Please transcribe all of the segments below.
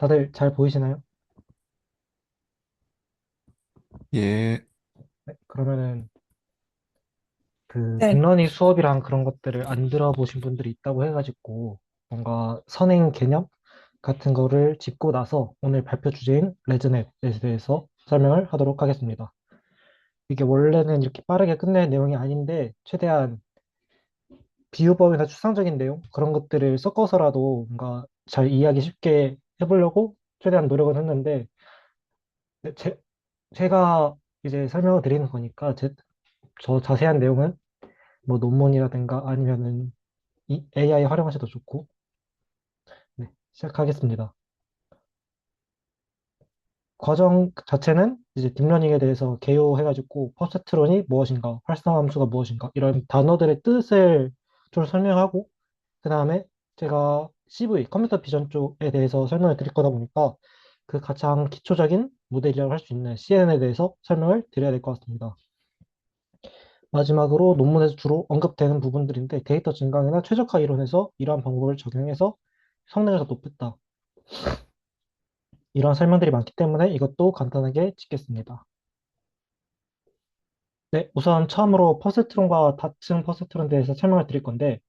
다들 잘 보이시나요? 예, 네, 그러면은 그 네, 딥러닝 수업이랑 그런 것들을 안 들어보신 분들이 있다고 해가지고 뭔가 선행 개념 같은 거를 짚고 나서 오늘 발표 주제인 레즈넷에 대해서 설명을 하도록 하겠습니다. 이게 원래는 이렇게 빠르게 끝낼 내용이 아닌데 최대한 비유법이나 추상적인 내용 그런 것들을 섞어서라도 뭔가 잘 이해하기 쉽게 해보려고 최대한 노력은 했는데 네, 제가 이제 설명을 드리는 거니까 저 자세한 내용은 뭐 논문이라든가 아니면은 이 AI 활용하셔도 좋고, 네, 시작하겠습니다. 과정 자체는 이제 딥러닝에 대해서 개요해가지고 퍼셉트론이 무엇인가, 활성함수가 무엇인가 이런 단어들의 뜻을 좀 설명하고 그 다음에 제가 CV 컴퓨터 비전 쪽에 대해서 설명을 드릴 거다 보니까 그 가장 기초적인 모델이라고 할 수 있는 CNN에 대해서 설명을 드려야 될 것 같습니다. 마지막으로 논문에서 주로 언급되는 부분들인데 데이터 증강이나 최적화 이론에서 이러한 방법을 적용해서 성능을 더 높였다. 이런 설명들이 많기 때문에 이것도 간단하게 짚겠습니다. 네, 우선 처음으로 퍼세트론과 다층 퍼세트론에 대해서 설명을 드릴 건데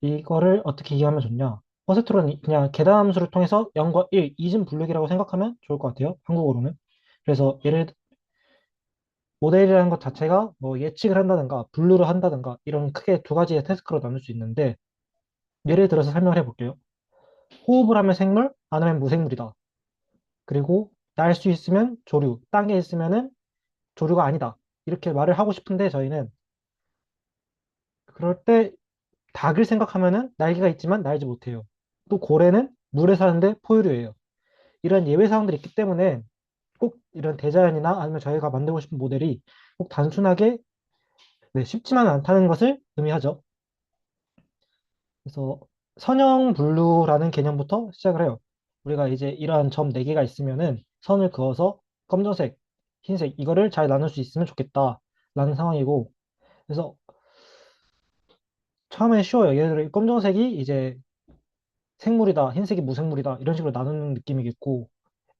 이거를 어떻게 이해하면 좋냐? 퍼세트론이 그냥 계산함수를 통해서 0과 1, 이중 분류기라고 생각하면 좋을 것 같아요. 한국어로는. 그래서 모델이라는 것 자체가 뭐 예측을 한다든가 분류를 한다든가 이런 크게 두 가지의 태스크로 나눌 수 있는데 예를 들어서 설명을 해볼게요. 호흡을 하면 생물, 안 하면 무생물이다. 그리고 날 수 있으면 조류, 땅에 있으면은 조류가 아니다. 이렇게 말을 하고 싶은데 저희는 그럴 때 닭을 생각하면은 날개가 있지만 날지 못해요. 또 고래는 물에 사는데 포유류예요. 이런 예외 사항들이 있기 때문에 꼭 이런 대자연이나 아니면 저희가 만들고 싶은 모델이 꼭 단순하게 네, 쉽지만 않다는 것을 의미하죠. 그래서 선형 분류라는 개념부터 시작을 해요. 우리가 이제 이러한 점 4개가 있으면은 선을 그어서 검정색, 흰색 이거를 잘 나눌 수 있으면 좋겠다라는 상황이고 그래서 처음에 쉬워요. 예를 들어 이 검정색이 이제 생물이다, 흰색이 무생물이다 이런 식으로 나누는 느낌이겠고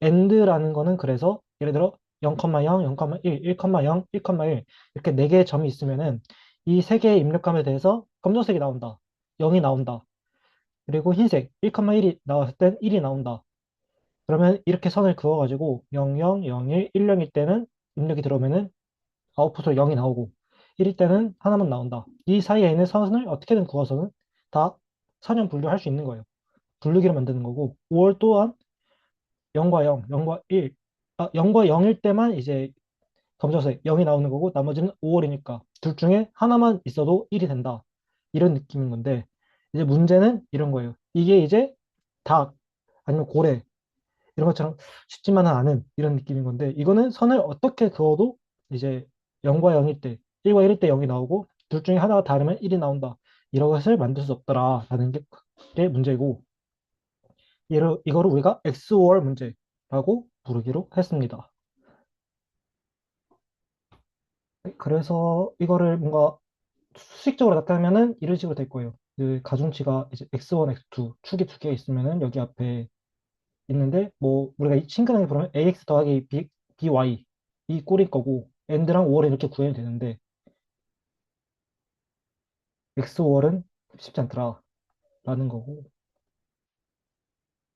AND라는 거는 그래서 예를 들어 0,0, 0,1, 1,0, 1,1 이렇게 4개의 점이 있으면은 이 3개의 입력감에 대해서 검정색이 나온다. 0이 나온다. 그리고 흰색 1,1이 나왔을 땐 1이 나온다. 그러면 이렇게 선을 그어가지고 0, 0, 0, 1, 1, 0일 때는 입력이 들어오면은 아웃풋으로 0이 나오고 1일 때는 하나만 나온다. 이 사이에 있는 선을 어떻게든 그어서는 다 선형 분류할 수 있는 거예요. 분류기를 만드는 거고 5월 또한 0과 0, 0과 1, 0과 0일 때만 이제 검정색 0이 나오는 거고 나머지는 5월이니까 둘 중에 하나만 있어도 1이 된다. 이런 느낌인 건데 이제 문제는 이런 거예요. 이게 이제 닭 아니면 고래 이런 것처럼 쉽지만은 않은 이런 느낌인 건데 이거는 선을 어떻게 그어도 이제 0과 0일 때 1과 1일 때 0이 나오고 둘 중에 하나가 다르면 1이 나온다. 이런 것을 만들 수 없더라라는 게 문제고 이거를 우리가 XOR 문제라고 부르기로 했습니다. 그래서 이거를 뭔가 수식적으로 나타내면은 이런 식으로 될 거예요. 그 가중치가 이제 x1, x2 축이 2개 있으면은 여기 앞에 있는데 뭐 우리가 친근하게 부르면 ax 더하기 by 이 꼴일 거고 and랑 or을 이렇게 구해야 되는데 XOR은 쉽지 않더라라는 거고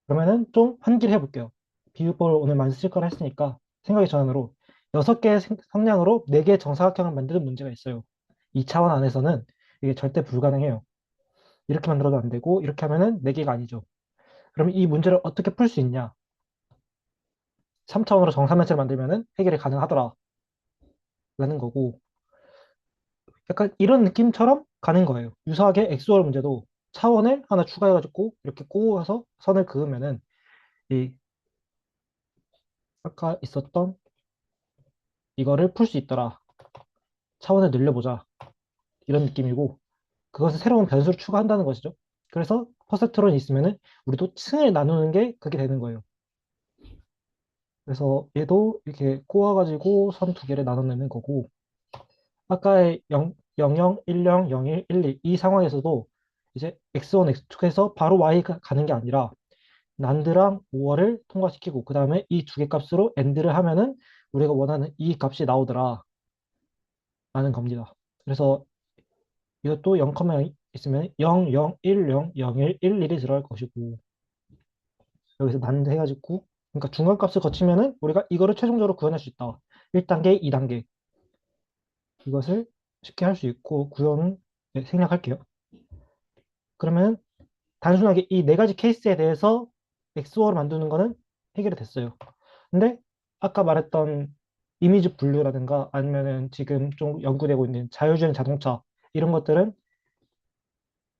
그러면은 좀 한길 해볼게요. 비유법을 오늘 많이 쓰실 거라 했으니까 생각의 전환으로 6개의 성량으로 4개의 정사각형을 만드는 문제가 있어요. 이 차원 안에서는 이게 절대 불가능해요. 이렇게 만들어도 안 되고 이렇게 하면은 4개가 아니죠. 그러면 이 문제를 어떻게 풀 수 있냐? 3차원으로 정사면체를 만들면은 해결이 가능하더라라는 거고 약간 이런 느낌처럼 가는 거예요. 유사하게 XOR 문제도 차원을 하나 추가해가지고 이렇게 꼬아서 선을 그으면은 이 아까 있었던 이거를 풀 수 있더라. 차원을 늘려보자. 이런 느낌이고 그것을 새로운 변수를 추가한다는 것이죠. 그래서 퍼셉트론이 있으면은 우리도 층을 나누는 게 그렇게 되는 거예요. 그래서 얘도 이렇게 꼬아가지고 선 2개를 나눠내는 거고 아까의 0, 00, 10, 01, 12 이 상황에서도 이제 x1, x2에서 바로 y가 가는 게 아니라 난드랑 오어를 통과시키고 그 다음에 이 두 개 값으로 AND를 하면은 우리가 원하는 이 값이 나오더라 라는 겁니다. 그래서 이것도 0,0 있으면 0, 0, 1, 0, 0, 1, 1, 1이 들어갈 것이고 여기서 난드 해가지고 그러니까 중간값을 거치면은 우리가 이거를 최종적으로 구현할 수 있다. 1단계, 2단계 이것을 쉽게 할 수 있고 구현은 네, 생략할게요. 그러면 단순하게 이 네 가지 케이스에 대해서 XOR을 만드는 거는 해결이 됐어요. 근데 아까 말했던 이미지 분류라든가 아니면은 지금 좀 연구되고 있는 자율주행 자동차 이런 것들은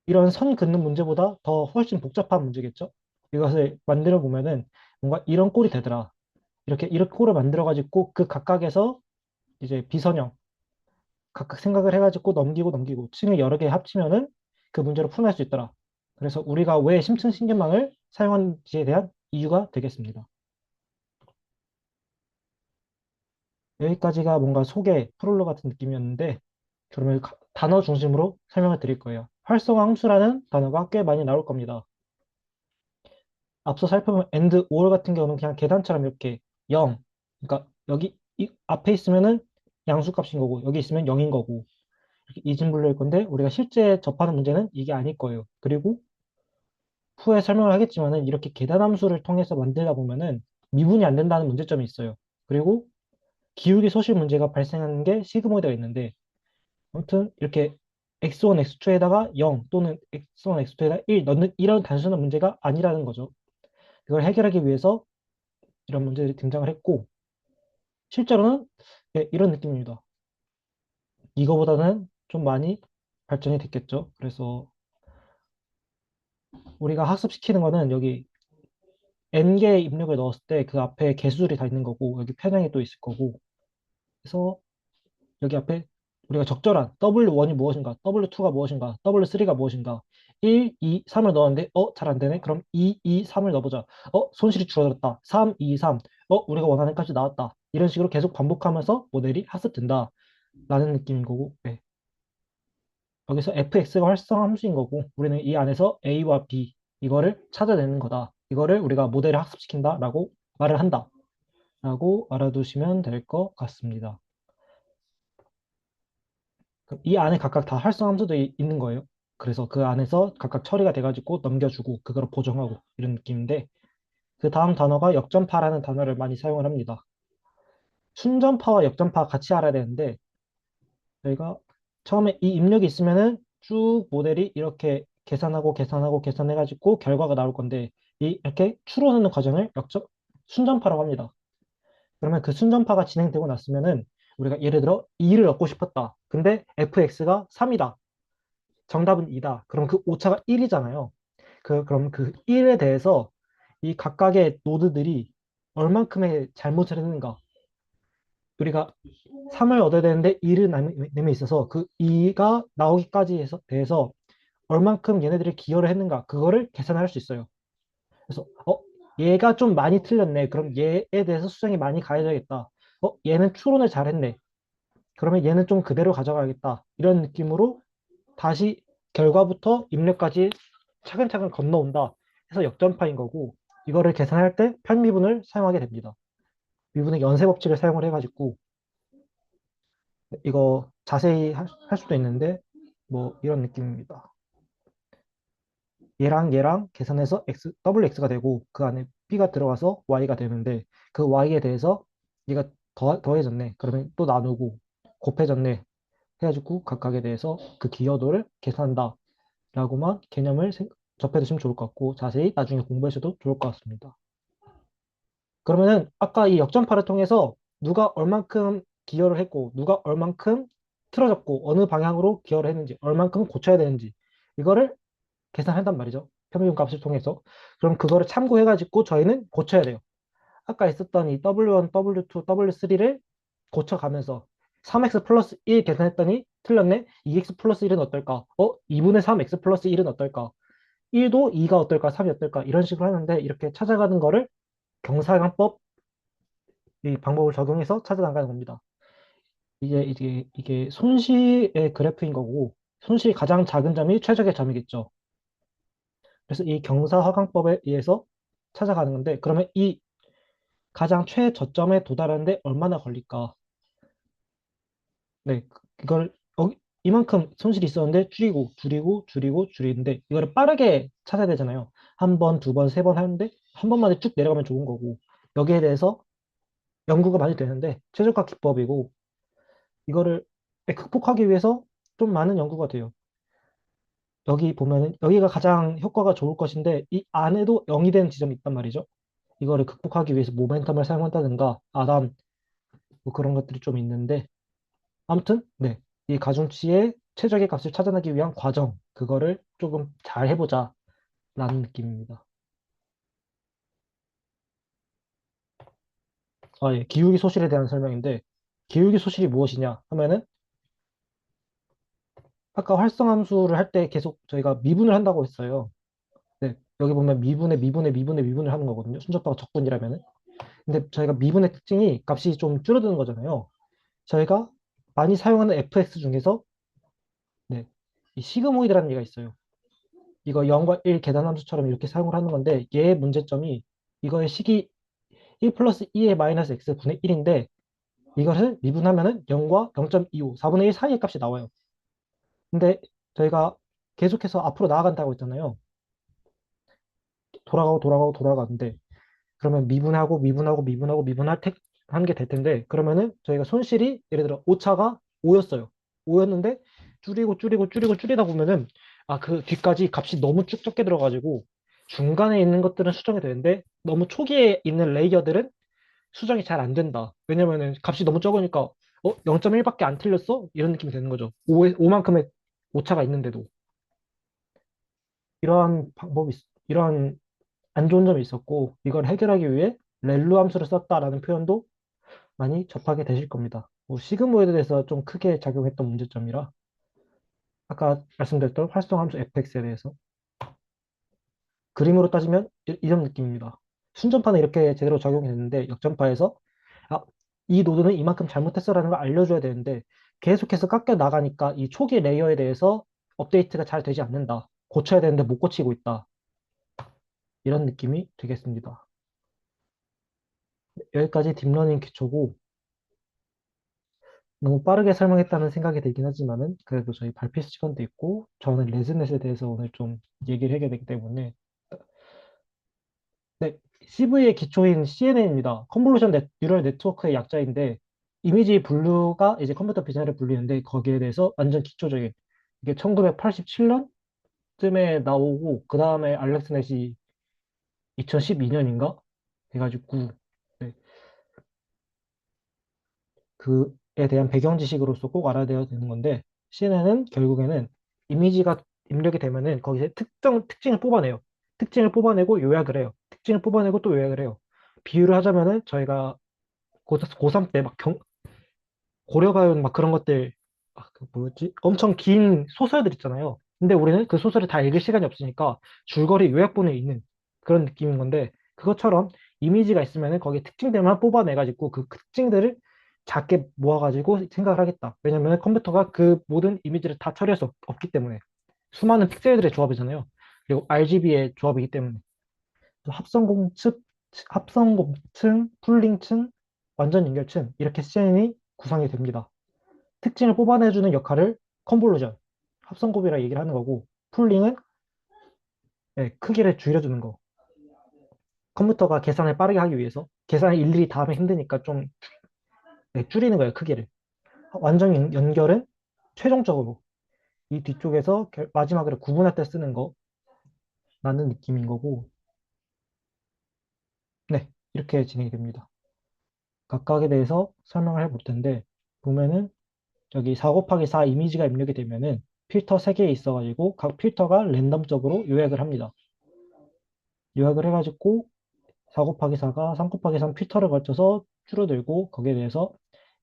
이런 선 긋는 문제보다 더 훨씬 복잡한 문제겠죠. 이것을 만들어 보면은 뭔가 이런 꼴이 되더라. 이렇게 꼴을 만들어 가지고 그 각각에서 이제 비선형 각각 생각을 해가지고 넘기고 층을 여러 개 합치면은 그 문제를 풀어낼 수 있더라. 그래서 우리가 왜 심층 신경망을 사용하는지에 대한 이유가 되겠습니다. 여기까지가 뭔가 소개, 프롤로그 같은 느낌이었는데 그러면 단어 중심으로 설명을 드릴 거예요. 활성화 함수라는 단어가 꽤 많이 나올 겁니다. 앞서 살펴본 and, or 같은 경우는 그냥 계단처럼 이렇게 0, 그러니까 여기 앞에 있으면은 양수값인 거고 여기 있으면 0인 거고 이렇게 이진분류일 건데 우리가 실제 접하는 문제는 이게 아닐 거예요. 그리고 후에 설명을 하겠지만은 이렇게 계단함수를 통해서 만들다 보면은 미분이 안 된다는 문제점이 있어요. 그리고 기울기 소실 문제가 발생하는 게 시그모이드가 있는데 아무튼 이렇게 x1, x2에다가 0 또는 x1, x2에다가 1 넣는 이런 단순한 문제가 아니라는 거죠. 이걸 해결하기 위해서 이런 문제들이 등장을 했고 실제로는 네, 이런 느낌입니다. 이거보다는 좀 많이 발전이 됐겠죠. 그래서 우리가 학습시키는 거는 여기 n개의 입력을 넣었을 때 그 앞에 개수들이 다 있는 거고 여기 편향이 또 있을 거고 그래서 여기 앞에 우리가 적절한 W1이 무엇인가, W2가 무엇인가, W3가 무엇인가 1, 2, 3을 넣었는데 잘 안 되네. 그럼 2, 2, 3을 넣어보자. 손실이 줄어들었다. 3, 2, 3. 우리가 원하는 값이 나왔다. 이런 식으로 계속 반복하면서 모델이 학습된다. 라는 느낌인 거고 네. 여기서 fx가 활성화 함수인 거고 우리는 이 안에서 a와 b 이거를 찾아내는 거다. 이거를 우리가 모델을 학습시킨다 라고 말을 한다. 라고 알아두시면 될 것 같습니다. 그럼 이 안에 각각 다 활성 함수도 있는 거예요. 그래서 그 안에서 각각 처리가 돼가지고 넘겨주고 그거를 보정하고 이런 느낌인데 그 다음 단어가 역전파라는 단어를 많이 사용을 합니다. 순전파와 역전파 같이 알아야 되는데 저희가 처음에 이 입력이 있으면은 쭉 모델이 이렇게 계산하고 계산해가지고 결과가 나올 건데 이렇게 추론하는 과정을 순전파라고 합니다. 그러면 그 순전파가 진행되고 났으면은 우리가 예를 들어 2를 얻고 싶었다. 근데 fx가 3이다. 정답은 2다. 그럼 그 오차가 1이잖아요. 그럼 그 1에 대해서 이 각각의 노드들이 얼만큼의 잘못을 했는가. 우리가 3을 얻어야 되는데 1은 남에 있어서 그 2가 나오기까지 대해서 얼만큼 얘네들이 기여를 했는가. 그거를 계산할 수 있어요. 그래서 얘가 좀 많이 틀렸네. 그럼 얘에 대해서 수정이 많이 가해져야겠다. 얘는 추론을 잘했네. 그러면 얘는 좀 그대로 가져가야겠다. 이런 느낌으로 다시 결과부터 입력까지 차근차근 건너온다. 해서 역전파인 거고 이거를 계산할 때 편미분을 사용하게 됩니다. 미분의 연쇄 법칙을 사용을 해가지고 이거 자세히 할 수도 있는데 뭐 이런 느낌입니다. 얘랑 계산해서 WX가 되고 그 안에 B가 들어가서 Y가 되는데 그 Y에 대해서 얘가 더해졌네. 그러면 또 나누고 곱해졌네. 해가지고 각각에 대해서 그 기여도를 계산한다. 라고만 개념을 접해두시면 좋을 것 같고 자세히 나중에 공부하셔도 좋을 것 같습니다. 그러면은 아까 이 역전파를 통해서 누가 얼만큼 기여를 했고 누가 얼만큼 틀어졌고 어느 방향으로 기여를 했는지 얼만큼 고쳐야 되는지 이거를 계산한단 말이죠. 평균 값을 통해서. 그럼 그거를 참고해가지고 저희는 고쳐야 돼요. 아까 있었던 이 W1, W2, W3를 고쳐가면서 3x 플러스 1 계산했더니 틀렸네. 2x 플러스 1은 어떨까? 2분의 3x 플러스 1은 어떨까? 1도 2가 어떨까? 3이 어떨까? 이런 식으로 하는데 이렇게 찾아가는 거를 경사관법 이 방법을 적용해서 찾아나가는 겁니다. 이게 손실의 그래프인 거고 손실이 가장 작은 점이 최적의 점이겠죠. 그래서 이 경사화강법에 의해서 찾아가는 건데, 그러면 이 가장 최저점에 도달하는데 얼마나 걸릴까? 네, 이걸 이만큼 손실이 있었는데 줄이고 줄이고 줄이고 줄이는데 이거를 빠르게 찾아야 되잖아요. 한 번, 두 번, 세 번 하는데 한 번만에 쭉 내려가면 좋은 거고 여기에 대해서 연구가 많이 되는데 최저가 기법이고 이거를 극복하기 위해서 좀 많은 연구가 돼요. 여기 보면은 여기가 가장 효과가 좋을 것인데 이 안에도 0이 되는 지점이 있단 말이죠. 이거를 극복하기 위해서 모멘텀을 사용한다든가 아담 뭐 그런 것들이 좀 있는데 아무튼 네. 이 가중치의 최적의 값을 찾아내기 위한 과정 그거를 조금 잘 해보자 라는 느낌입니다. 아, 예. 기울기 소실에 대한 설명인데 기울기 소실이 무엇이냐 하면은 아까 활성함수를 할 때 계속 저희가 미분을 한다고 했어요. 네. 여기 보면 미분을 하는 거거든요. 순접하고 적분이라면은. 근데 저희가 미분의 특징이 값이 좀 줄어드는 거잖아요. 저희가 많이 사용하는 fx 중에서 네. 이 시그모이드라는 얘가 있어요. 이거 0과 1 계산함수처럼 이렇게 사용을 하는 건데 얘의 문제점이 이거의 식이 1 플러스 2의 마이너스 x 분의 1인데 이것을 미분하면은 0과 0.25, 4분의 1 사이의 값이 나와요. 근데 저희가 계속해서 앞으로 나아간다고 했잖아요. 돌아가는데 그러면 하는 게 될 텐데 그러면은 저희가 손실이 예를 들어 오차가 5였어요. 5였는데 줄이다 보면은 아 그 뒤까지 값이 너무 쭉 적게 들어가지고 중간에 있는 것들은 수정이 되는데 너무 초기에 있는 레이어들은 수정이 잘 안 된다. 왜냐면은 값이 너무 적으니까 0.1밖에 안 틀렸어? 이런 느낌이 되는 거죠. 5만큼의 오차가 있는데도 이러한 안 좋은 점이 있었고 이걸 해결하기 위해 렐루 함수를 썼다라는 표현도 많이 접하게 되실 겁니다. 뭐 시그모에에 대해서 좀 크게 작용했던 문제점이라 아까 말씀드렸던 활성 함수 fx에 대해서 그림으로 따지면 이런 느낌입니다. 순전파는 이렇게 제대로 적용이 됐는데 역전파에서 아, 이 노드는 이만큼 잘못했어라는 걸 알려줘야 되는데 계속해서 깎여 나가니까 이 초기 레이어에 대해서 업데이트가 잘 되지 않는다. 고쳐야 되는데 못 고치고 있다. 이런 느낌이 되겠습니다. 여기까지 딥러닝 기초고 너무 빠르게 설명했다는 생각이 들긴 하지만은 그래도 저희 발표 시간도 있고 저는 레즈넷에 대해서 오늘 좀 얘기를 해야 되기 때문에 네, CV의 기초인 CNN입니다. 컨볼루션 뉴럴 네트워크의 약자인데 이미지 분류가 이제 컴퓨터 비전을 불리는데 거기에 대해서 완전 기초적인 이게 1987년쯤에 나오고 그 다음에 알렉스넷이 2012년인가 해가지고 네, 그에 대한 배경 지식으로서 꼭 알아야 되는 건데 CNN은 결국에는 이미지가 입력이 되면은 거기서 특징을 뽑아내요. 특징을 뽑아내고 요약을 해요. 특징을 뽑아내고 또 요약을 해요. 비유를 하자면은 저희가 고3 때 막 고려가요 막 그런 것들 그 뭐였지? 엄청 긴 소설들 있잖아요. 근데 우리는 그 소설을 다 읽을 시간이 없으니까 줄거리 요약본에 있는 그런 느낌인 건데 그것처럼 이미지가 있으면은 거기에 특징들만 뽑아내가지고 그 특징들을 작게 모아가지고 생각을 하겠다. 왜냐면 컴퓨터가 그 모든 이미지를 다 처리할 수 없기 때문에 수많은 픽셀들의 조합이잖아요. 그리고 RGB의 조합이기 때문에 합성공층, 합성곱층, 풀링층, 완전 연결층 이렇게 CNN이 구성이 됩니다. 특징을 뽑아내주는 역할을 컨볼루션, 합성곱이라 얘기를 하는 거고 풀링은 네, 크기를 줄여주는 거. 컴퓨터가 계산을 빠르게 하기 위해서 계산을 일일이 다 하면 힘드니까 좀 네, 줄이는 거예요, 크기를. 완전 연결은 최종적으로 이 뒤쪽에서 마지막으로 구분할 때 쓰는 거라는 느낌인 거고 네, 이렇게 진행이 됩니다. 각각에 대해서 설명을 해볼 텐데 보면은 저기 4 곱하기 4 이미지가 입력이 되면은 필터 3개 있어가지고 각 필터가 랜덤적으로 요약을 합니다. 요약을 해가지고 4 곱하기 4가 3 곱하기 3 필터를 거쳐서 줄어들고 거기에 대해서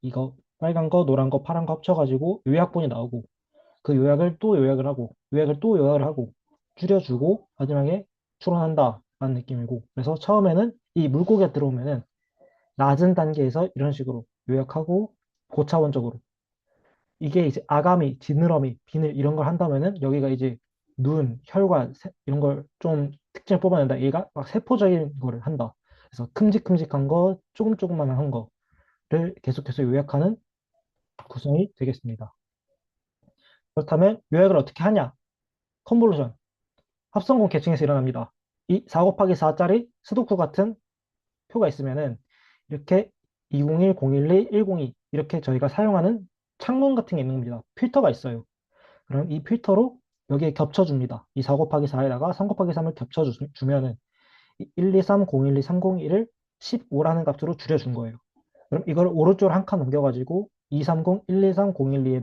이거 빨간 거, 노란 거, 파란 거 합쳐가지고 요약본이 나오고 그 요약을 또 요약을 하고 요약을 또 요약을 하고 줄여주고 마지막에 추론한다 라는 느낌이고 그래서 처음에는 이 물고기가 들어오면은 낮은 단계에서 이런 식으로 요약하고 고차원적으로 이게 이제 아가미, 지느러미, 비늘 이런 걸 한다면은 여기가 이제 눈, 혈관 이런 걸 좀 특징을 뽑아낸다. 얘가 막 세포적인 거를 한다. 그래서 큼직큼직한 거, 조금조금만 거를 계속해서 요약하는 구성이 되겠습니다. 그렇다면 요약을 어떻게 하냐? 컨볼루션, 합성공 계층에서 일어납니다. 이 4 곱하기 4짜리 수도쿠 같은 표가 있으면은 이렇게 201, 012, 102 이렇게 저희가 사용하는 창문 같은 게 있는 겁니다. 필터가 있어요. 그럼 이 필터로 여기에 겹쳐줍니다. 이 4 곱하기 4에다가 3 곱하기 3을 겹쳐주면 1, 2, 3, 0, 1, 2, 3, 0, 1을 15라는 값으로 줄여준 거예요. 그럼 이걸 오른쪽으로 한 칸 옮겨가지고 230, 123, 012에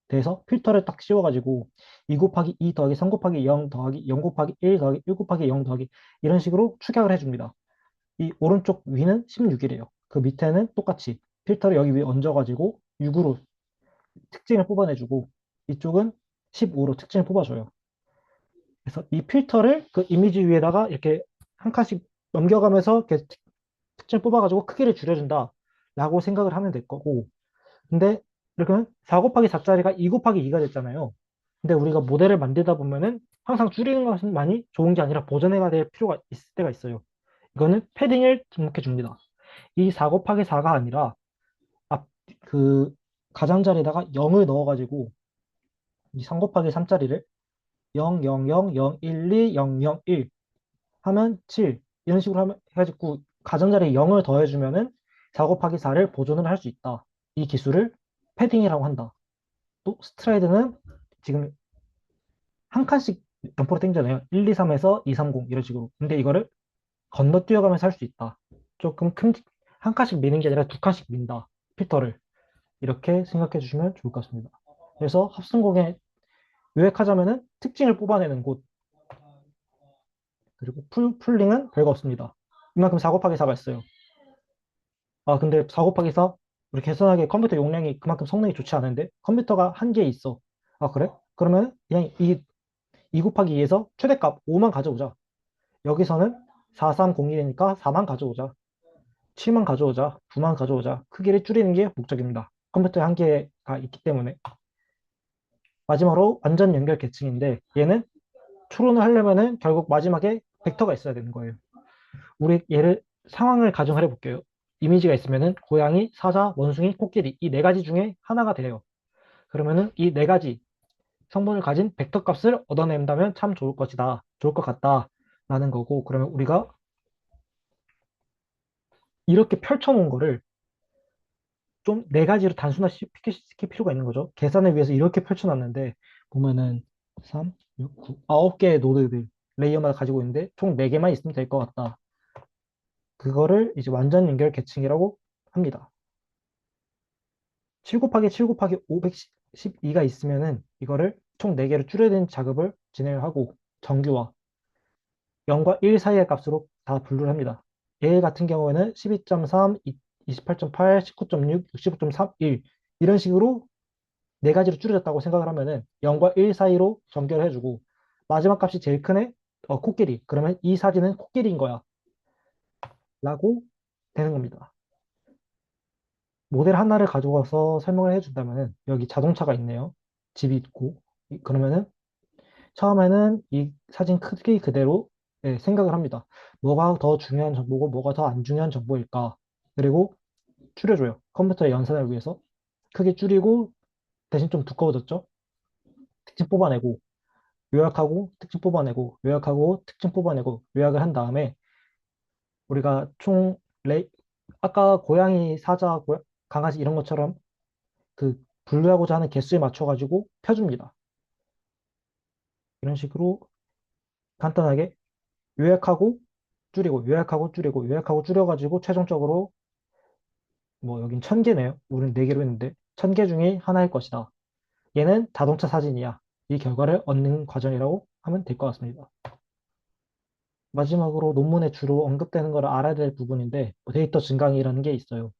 대해서 필터를 딱 씌워가지고 2 곱하기 2 더하기 3 곱하기 0 더하기 0 곱하기 1 더하기 1 곱하기 0 더하기 이런 식으로 축약을 해줍니다. 이 오른쪽 위는 16이래요. 그 밑에는 똑같이 필터를 여기 위에 얹어가지고 6으로 특징을 뽑아내주고 이쪽은 15로 특징을 뽑아줘요. 그래서 이 필터를 그 이미지 위에다가 이렇게 한 칸씩 넘겨가면서 이렇게 특징을 뽑아가지고 크기를 줄여준다 라고 생각을 하면 될 거고 근데 이렇게 4 곱하기 4짜리가 2 곱하기 2가 됐잖아요. 근데 우리가 모델을 만들다 보면은 항상 줄이는 것만이 좋은 게 아니라 보존해야 될 필요가 있을 때가 있어요. 이거는 패딩을 등록해 줍니다. 이 4 곱하기 4가 아니라 앞, 그 가장자리에다가 0을 넣어가지고 이 3 곱하기 3짜리를 0, 0, 0, 0, 1, 2, 0, 0, 1 하면 7 이런 식으로 해가지고 가장자리에 0을 더해주면은 4 곱하기 4를 보존을 할 수 있다. 이 기술을 패딩이라고 한다. 또 스트라이드는 지금 한 칸씩 점포로 당겨져요. 1, 2, 3에서 2, 3, 0 이런 식으로. 근데 이거를 건너뛰어가면서 할 수 있다. 조금 한 칸씩 미는 게 아니라 두 칸씩 민다. 필터를. 이렇게 생각해 주시면 좋을 것 같습니다. 그래서 합성곡에 요약하자면은 특징을 뽑아내는 곳, 그리고 풀링은 별거 없습니다. 이만큼 4 곱하기 4가 있어요. 아, 근데 4 곱하기 4? 우리 계산하기에 컴퓨터 용량이 그만큼 성능이 좋지 않은데 컴퓨터가 한 개 있어. 아, 그래? 그러면 그냥 2 곱하기 2에서 최대값 5만 가져오자. 여기서는 4301이니까 4만 가져오자. 7만 가져오자. 9만 가져오자. 크기를 줄이는 게 목적입니다. 컴퓨터에 한 개가 있기 때문에. 마지막으로 완전 연결 계층인데 얘는 추론을 하려면은 결국 마지막에 벡터가 있어야 되는 거예요. 우리 얘를 상황을 가정을 해볼게요. 이미지가 있으면은 고양이, 사자, 원숭이, 코끼리 이 네 가지 중에 하나가 돼요. 그러면은 이 네 가지 성분을 가진 벡터 값을 얻어낸다면 참 좋을 것이다. 좋을 것 같다. 라는 거고 그러면 우리가 이렇게 펼쳐놓은 거를 좀 네 가지로 단순화시킬 필요가 있는 거죠. 계산을 위해서 이렇게 펼쳐놨는데 보면은 3, 6, 9, 9개의 노드들 레이어마다 가지고 있는데 총 4개만 있으면 될 것 같다. 그거를 이제 완전 연결 계층이라고 합니다. 7 곱하기 7 곱하기 512가 있으면은 이거를 총 4개로 줄여야 되는 작업을 진행을 하고 정규화 0과 1 사이의 값으로 다 분류를 합니다. 얘 같은 경우에는 12.3, 28.8, 19.6, 65.3, 1 이런 식으로 네 가지로 줄여졌다고 생각을 하면은 0과 1 사이로 전개를 해주고 마지막 값이 제일 큰 애, 코끼리. 그러면 이 사진은 코끼리인 거야. 라고 되는 겁니다. 모델 하나를 가져와서 설명을 해준다면은 여기 자동차가 있네요. 집이 있고. 그러면은 처음에는 이 사진 크기 그대로 생각을 합니다. 뭐가 더 중요한 정보고 뭐가 더 안 중요한 정보일까? 그리고 줄여줘요. 컴퓨터의 연산을 위해서. 크게 줄이고 대신 좀 두꺼워졌죠? 특징 뽑아내고 요약하고 특징 뽑아내고 요약하고 특징 뽑아내고 요약을 한 다음에 우리가 총 아까 고양이, 사자, 강아지 이런 것처럼 그 분류하고자 하는 개수에 맞춰가지고 펴줍니다. 이런 식으로 간단하게 요약하고 줄이고 요약하고 줄이고 요약하고 줄여가지고 최종적으로 뭐 여긴 1000개네요. 우리는 4개로 했는데 1000개 중에 하나일 것이다. 얘는 자동차 사진이야. 이 결과를 얻는 과정이라고 하면 될 것 같습니다. 마지막으로 논문에 주로 언급되는 걸 알아야 될 부분인데 뭐 데이터 증강이라는 게 있어요.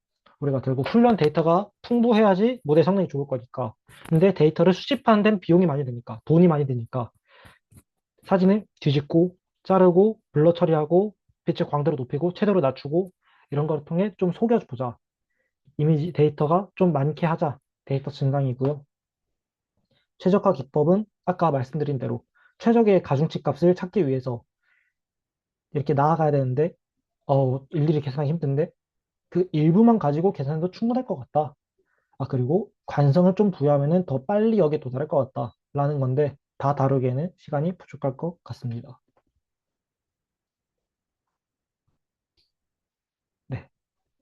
우리가 결국 훈련 데이터가 풍부해야지 모델 성능이 좋을 거니까. 근데 데이터를 수집하는 데는 비용이 많이 드니까, 돈이 많이 드니까 사진을 뒤집고 자르고 블러 처리하고 빛의 광도를 높이고 채도를 낮추고 이런 걸 통해 좀 속여보자. 이미지 데이터가 좀 많게 하자. 데이터 증강이고요. 최적화 기법은 아까 말씀드린 대로 최적의 가중치 값을 찾기 위해서 이렇게 나아가야 되는데, 일일이 계산하기 힘든데, 그 일부만 가지고 계산해도 충분할 것 같다. 아, 그리고 관성을 좀 부여하면은 더 빨리 여기에 도달할 것 같다. 라는 건데, 다 다루기에는 시간이 부족할 것 같습니다. 네.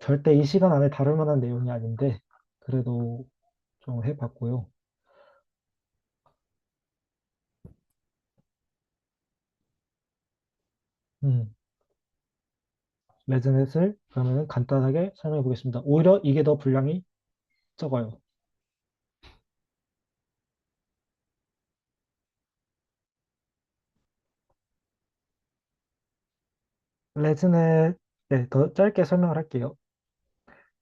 절대 이 시간 안에 다룰 만한 내용이 아닌데, 그래도 좀 해봤고요. 음, 레드넷을 그러면은 간단하게 설명해 보겠습니다. 오히려 이게 더 분량이 적어요. 레드넷, 네, 더 짧게 설명을 할게요.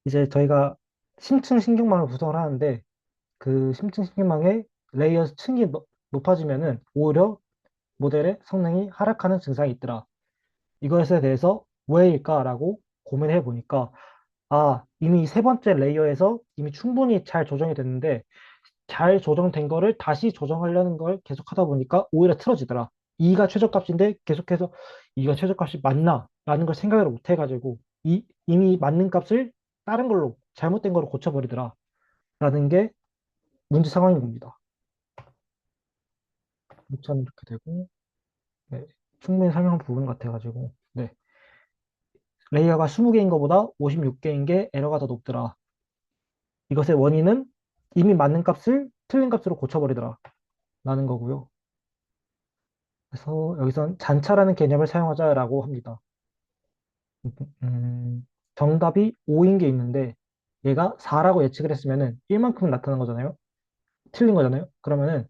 이제 저희가 심층 신경망을 구성을 하는데, 그 심층 신경망의 레이어 층이 높아지면은 오히려 모델의 성능이 하락하는 증상이 있더라. 이것에 대해서 왜일까라고 고민해 보니까, 아, 이미 세 번째 레이어에서 이미 충분히 잘 조정이 됐는데, 잘 조정된 거를 다시 조정하려는 걸 계속 하다 보니까 오히려 틀어지더라. 이가 최저값인데 계속해서 이가 최저값이 맞나? 라는 걸 생각을 못 해가지고, 이미 맞는 값을 다른 걸로, 잘못된 걸로 고쳐버리더라. 라는 게 문제 상황인 겁니다. 우선 이렇게 되고, 네, 충분히 설명한 부분 같아가지고, 네. 레이어가 20개인 것보다 56개인 게 에러가 더 높더라. 이것의 원인은 이미 맞는 값을 틀린 값으로 고쳐버리더라. 라는 거고요. 그래서 여기선 잔차라는 개념을 사용하자라고 합니다. 음, 정답이 5인 게 있는데 얘가 4라고 예측을 했으면은 1만큼 나타난 거잖아요. 틀린 거잖아요. 그러면은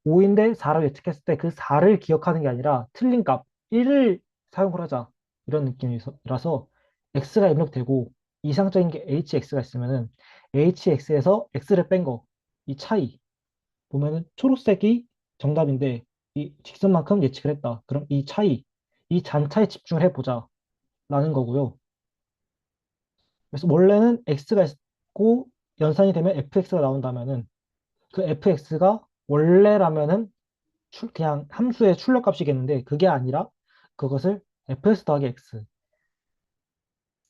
5인데 4라고 예측했을 때 그 4를 기억하는 게 아니라 틀린 값 1을 사용을 하자. 이런 느낌이라서 x가 입력되고 이상적인 게 hx가 있으면은 hx에서 x를 뺀 거, 이 차이 보면은 초록색이 정답인데 이 직선만큼 예측을 했다. 그럼 이 차이, 이 잔차에 집중을 해보자 라는 거고요. 그래서 원래는 x가 있고 연산이 되면 fx가 나온다면은 그 fx가 원래라면은 그냥 함수의 출력값이겠는데 그게 아니라 그것을 fx 더하기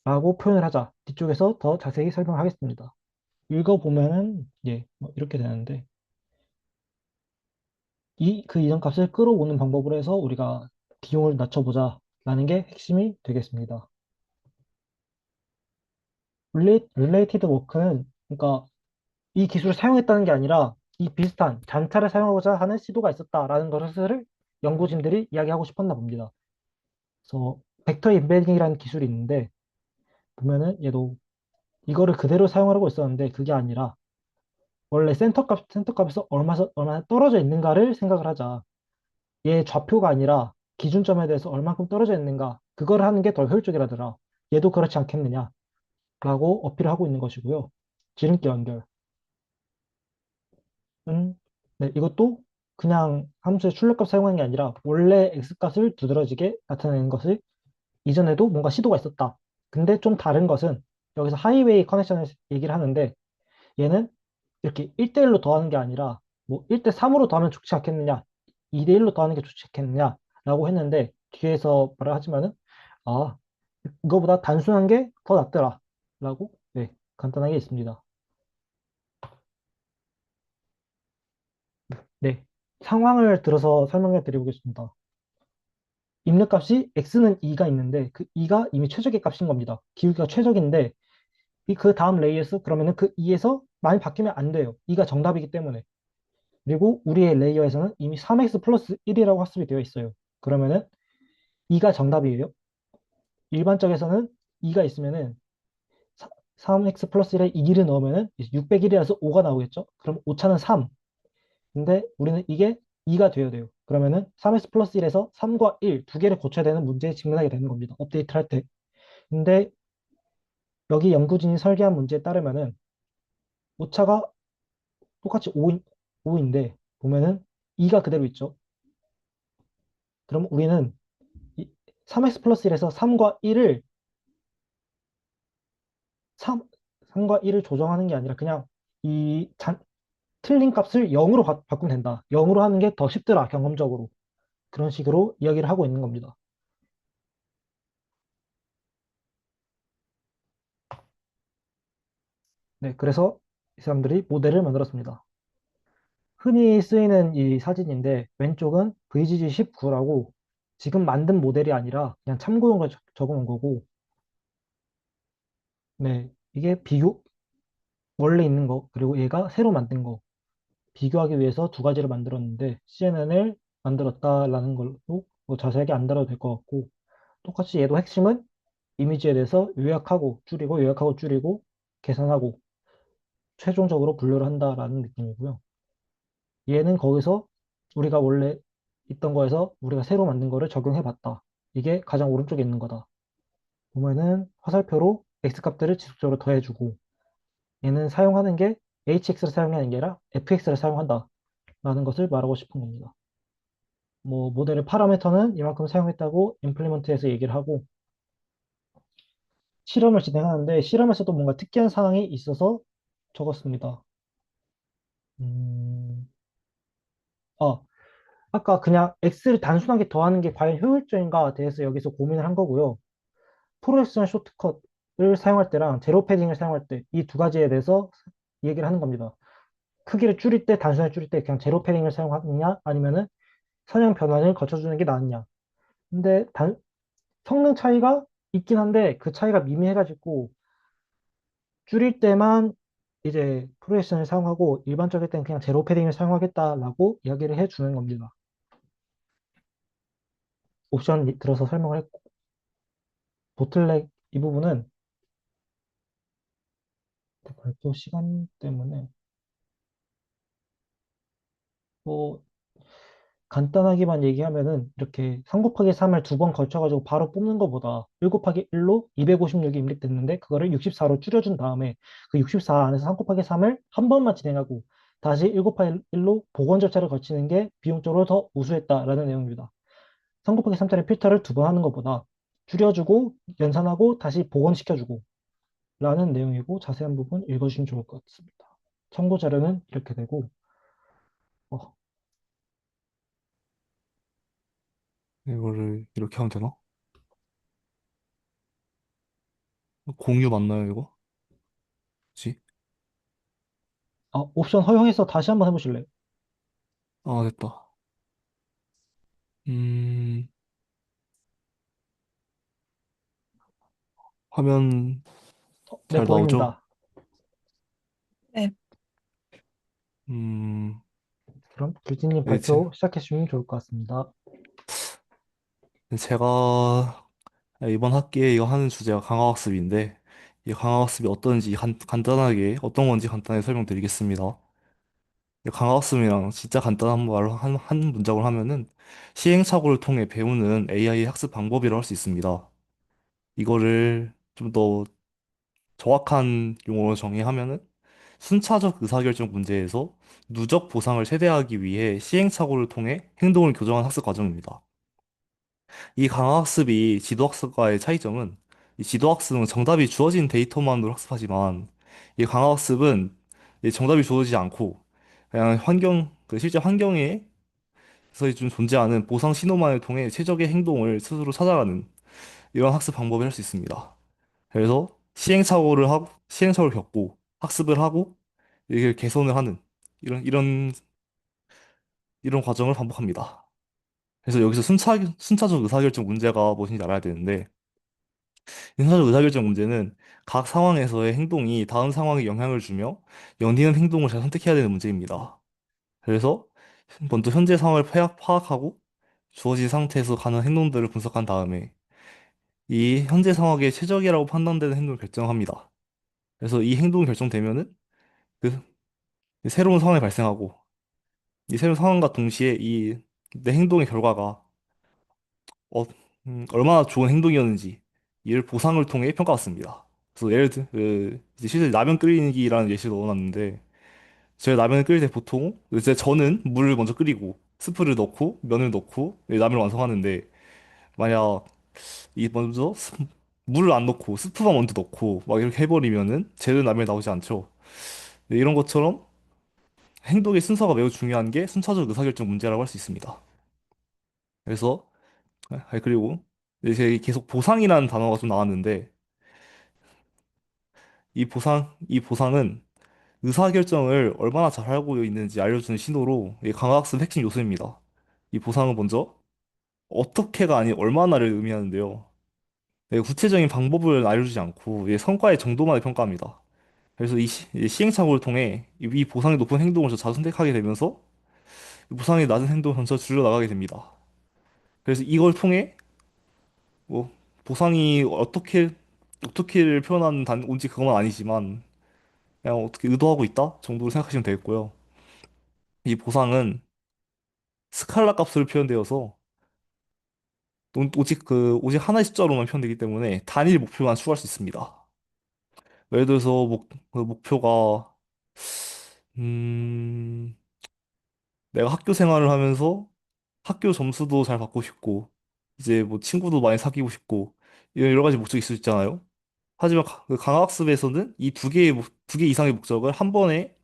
x라고 표현을 하자. 뒤쪽에서 더 자세히 설명하겠습니다. 읽어보면은 예, 뭐 이렇게 되는데 그 이전값을 끌어오는 방법으로 해서 우리가 비용을 낮춰보자 라는 게 핵심이 되겠습니다. 릴레이티드 워크는 그러니까 이 기술을 사용했다는 게 아니라 이 비슷한 잔차를 사용하고자 하는 시도가 있었다라는 것을 연구진들이 이야기하고 싶었나 봅니다. 그래서 벡터 임베딩이라는 기술이 있는데 보면은 얘도 이거를 그대로 사용하려고 있었는데 그게 아니라 원래 센터 값에서 얼마나 떨어져 있는가를 생각을 하자. 얘 좌표가 아니라 기준점에 대해서 얼만큼 떨어져 있는가 그걸 하는 게 더 효율적이라더라. 얘도 그렇지 않겠느냐라고 어필을 하고 있는 것이고요. 지름길 연결. 네, 이것도 그냥 함수의 출력값 사용하는 게 아니라 원래 x값을 두드러지게 나타내는 것을 이전에도 뭔가 시도가 있었다. 근데 좀 다른 것은 여기서 하이웨이 커넥션을 얘기를 하는데 얘는 이렇게 1대1로 더하는 게 아니라 뭐 1대3으로 더하면 좋지 않겠느냐, 2대1로 더하는 게 좋지 않겠느냐라고 했는데 뒤에서 뭐라 하지만은 아, 이거보다 단순한 게 더 낫더라 라고 네, 간단하게 있습니다. 네, 상황을 들어서 설명해 드리겠습니다. 입력값이 x는 2가 있는데 그 2가 이미 최적의 값인 겁니다. 기울기가 최적인데 그 다음 레이에서 그러면은 그 2에서 많이 바뀌면 안 돼요. 2가 정답이기 때문에. 그리고 우리의 레이어에서는 이미 3x 플러스 1이라고 학습이 되어 있어요. 그러면은 2가 정답이에요. 일반적에서는 2가 있으면은 3x 플러스 1에 2를 넣으면은 601이라서 5가 나오겠죠? 그럼 오차는 3. 근데 우리는 이게 2가 되어야 돼요. 그러면은 3x 플러스 1에서 3과 1 두 개를 고쳐야 되는 문제에 직면하게 되는 겁니다. 업데이트를 할 때. 근데 여기 연구진이 설계한 문제에 따르면은 오차가 똑같이 5인데 보면은 2가 그대로 있죠. 그럼 우리는 3x 플러스 1에서 3과 1을 3, 과 1을 조정하는 게 아니라 그냥 이 틀린 값을 0으로 바꾸면 된다. 0으로 하는 게 더 쉽더라, 경험적으로. 그런 식으로 이야기를 하고 있는 겁니다. 네, 그래서 이 사람들이 모델을 만들었습니다. 흔히 쓰이는 이 사진인데 왼쪽은 VGG19라고 지금 만든 모델이 아니라 그냥 참고용으로 적어놓은 거고, 네, 이게 비교, 원래 있는 거, 그리고 얘가 새로 만든 거, 비교하기 위해서 두 가지를 만들었는데 CNN을 만들었다라는 걸로 뭐 자세하게 안 다뤄도 될 것 같고, 똑같이 얘도 핵심은 이미지에 대해서 요약하고 줄이고 요약하고 줄이고 계산하고 최종적으로 분류를 한다라는 느낌이고요. 얘는 거기서 우리가 원래 있던 거에서 우리가 새로 만든 거를 적용해 봤다. 이게 가장 오른쪽에 있는 거다. 보면은 화살표로 X값들을 지속적으로 더해주고 얘는 사용하는 게 HX를 사용하는 게 아니라 FX를 사용한다. 라는 것을 말하고 싶은 겁니다. 뭐 모델의 파라미터는 이만큼 사용했다고 임플리먼트에서 얘기를 하고 실험을 진행하는데 실험에서도 뭔가 특이한 사항이 있어서 적었습니다. 음, 아, 아까 그냥 X를 단순하게 더하는 게 과연 효율적인가에 대해서 여기서 고민을 한 거고요. 프로젝션 쇼트컷을 사용할 때랑 제로 패딩을 사용할 때 이 두 가지에 대해서 얘기를 하는 겁니다. 크기를 줄일 때, 단순하게 줄일 때 그냥 제로 패딩을 사용하느냐, 아니면은 선형 변환을 거쳐주는 게 낫느냐. 근데 성능 차이가 있긴 한데 그 차이가 미미해가지고 줄일 때만 이제 프로젝션을 사용하고 일반적일 때는 그냥 제로 패딩을 사용하겠다라고 이야기를 해주는 겁니다. 옵션 들어서 설명을 했고, 보틀렉 이 부분은 발표 시간 때문에 뭐 간단하게만 얘기하면은 이렇게 3 곱하기 3을 두 번 걸쳐가지고 바로 뽑는 것보다 1 곱하기 1로 256이 입력됐는데 그거를 64로 줄여준 다음에 그 64 안에서 3 곱하기 3을 한 번만 진행하고 다시 1 곱하기 1로 복원 절차를 거치는 게 비용적으로 더 우수했다라는 내용입니다. 3 곱하기 3짜리 필터를 두 번 하는 것보다 줄여주고 연산하고 다시 복원시켜주고 라는 내용이고 자세한 부분 읽어주시면 좋을 것 같습니다. 참고 자료는 이렇게 되고 어, 이거를 이렇게 하면 되나? 공유 맞나요, 이거? 그치? 옵션 허용해서 다시 한번 해보실래요? 아, 됐다. 음, 화면 네, 잘 나오죠? 보입니다. 네. 음, 그럼 길진님 네, 발표 시작해 주시면 좋을 것 같습니다. 제가 이번 학기에 이거 하는 주제가 강화학습인데, 이 강화학습이 어떤지 간단하게, 어떤 건지 간단하게 설명드리겠습니다. 이 강화학습이랑 진짜 간단한 말로 한 문장을 하면은 시행착오를 통해 배우는 AI 학습 방법이라고 할 수 있습니다. 이거를 좀 더 정확한 용어로 정의하면은 순차적 의사결정 문제에서 누적 보상을 최대화하기 위해 시행착오를 통해 행동을 교정한 학습 과정입니다. 이 강화학습이 지도학습과의 차이점은 이 지도학습은 정답이 주어진 데이터만으로 학습하지만 이 강화학습은 이 정답이 주어지지 않고 그냥 그 실제 환경에서 좀 존재하는 보상 신호만을 통해 최적의 행동을 스스로 찾아가는 이런 학습 방법을 할 수 있습니다. 그래서 시행착오를 겪고 학습을 하고 이게 개선을 하는 이런 이런 과정을 반복합니다. 그래서 여기서 순차적 의사결정 문제가 무엇인지 알아야 되는데 순차적 의사결정 문제는 각 상황에서의 행동이 다음 상황에 영향을 주며 연이은 행동을 잘 선택해야 되는 문제입니다. 그래서 먼저 현재 상황을 파악하고 주어진 상태에서 가는 행동들을 분석한 다음에 이 현재 상황에 최적이라고 판단되는 행동을 결정합니다. 그래서 이 행동이 결정되면은 그 새로운 상황이 발생하고 이 새로운 상황과 동시에 이 내 행동의 결과가 어, 얼마나 좋은 행동이었는지 이를 보상을 통해 평가받습니다. 그래서 예를 들, 이제 실제 라면 끓이기라는 예시를 넣어놨는데 제가 라면을 끓일 때 보통 이제 저는 물을 먼저 끓이고 스프를 넣고 면을 넣고 라면을 완성하는데 만약 이 먼저 물을 안 넣고 스프만 먼저 넣고 막 이렇게 해버리면은 제대로 라면이 나오지 않죠. 네, 이런 것처럼 행동의 순서가 매우 중요한 게 순차적 의사결정 문제라고 할 수 있습니다. 그래서 그리고 이제 계속 보상이라는 단어가 좀 나왔는데 이 보상은 의사결정을 얼마나 잘 하고 있는지 알려주는 신호로 이 강화학습 핵심 요소입니다. 이 보상은 먼저 어떻게가 아닌 얼마나를 의미하는데요. 구체적인 방법을 알려주지 않고 성과의 정도만을 평가합니다. 그래서 이 시행착오를 통해 이 보상이 높은 행동을 자주 선택하게 되면서 이 보상이 낮은 행동을 점차 줄여나가게 됩니다. 그래서 이걸 통해 뭐 보상이 어떻게를 표현하는 온지 그건 아니지만 그냥 어떻게 의도하고 있다 정도로 생각하시면 되겠고요. 이 보상은 스칼라 값으로 표현되어서 오직 하나의 숫자로만 표현되기 때문에 단일 목표만 추구할 수 있습니다. 예를 들어서 그 목표가 음 내가 학교 생활을 하면서 학교 점수도 잘 받고 싶고 이제 뭐 친구도 많이 사귀고 싶고 이런 여러 가지 목적이 있을 수 있잖아요. 하지만 그 강학습에서는 이 두 개 이상의 목적을 한 번에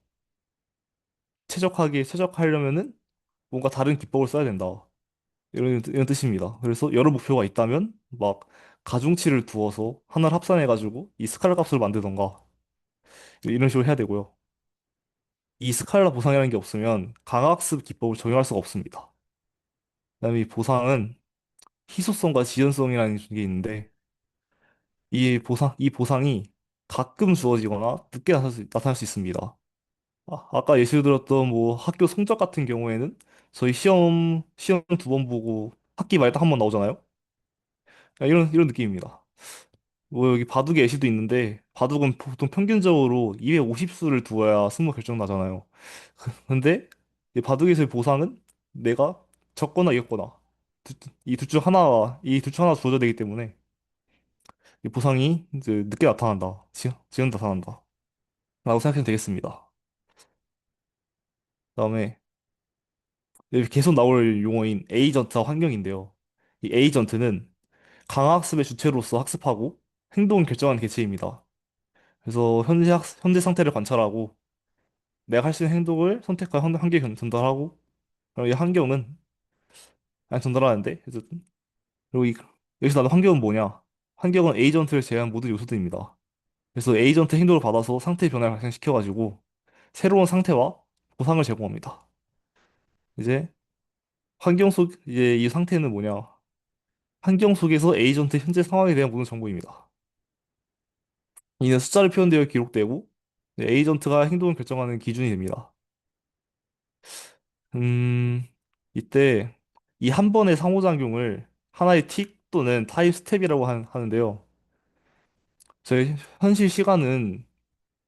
최적화하려면은 뭔가 다른 기법을 써야 된다. 이런 뜻입니다. 그래서 여러 목표가 있다면 막 가중치를 두어서 하나를 합산해가지고 이 스칼라 값으로 만들던가 이런 식으로 해야 되고요. 이 스칼라 보상이라는 게 없으면 강학습 기법을 적용할 수가 없습니다. 그다음에 이 보상은 희소성과 지연성이라는 게 있는데 이 보상이 가끔 주어지거나 늦게 나타날 수 있습니다. 아까 예시를 들었던 뭐 학교 성적 같은 경우에는 저희 시험 두 번 보고 학기 말에 딱 한 번 나오잖아요. 이런 느낌입니다. 뭐 여기 바둑의 예시도 있는데 바둑은 보통 평균적으로 250수를 두어야 승부 결정 나잖아요. 근데 이 바둑에서의 보상은 내가 졌거나 이겼거나 이 둘 중 하나 주어져야 되기 때문에 이 보상이 이제 늦게 나타난다. 지연 나타난다. 라고 생각하면 되겠습니다. 그다음에 여기 계속 나올 용어인 에이전트와 환경인데요. 이 에이전트는 강학습의 주체로서 학습하고 행동을 결정하는 개체입니다. 그래서 현재 상태를 관찰하고 내가 할 수 있는 행동을 선택하여 한계에 전달하고 그럼 이 환경은 그냥 전달하는데 그리고 여기서 나는 환경은 뭐냐? 환경은 에이전트를 제외한 모든 요소들입니다. 그래서 에이전트 행동을 받아서 상태 변화를 발생시켜가지고 새로운 상태와 보상을 제공합니다. 이제 이제 이 상태는 뭐냐? 환경 속에서 에이전트 현재 상황에 대한 모든 정보입니다. 이는 숫자로 표현되어 기록되고 에이전트가 행동을 결정하는 기준이 됩니다. 음, 이때 이 한 번의 상호작용을 하나의 틱 또는 타임 스텝이라고 하는데요. 저희 현실 시간은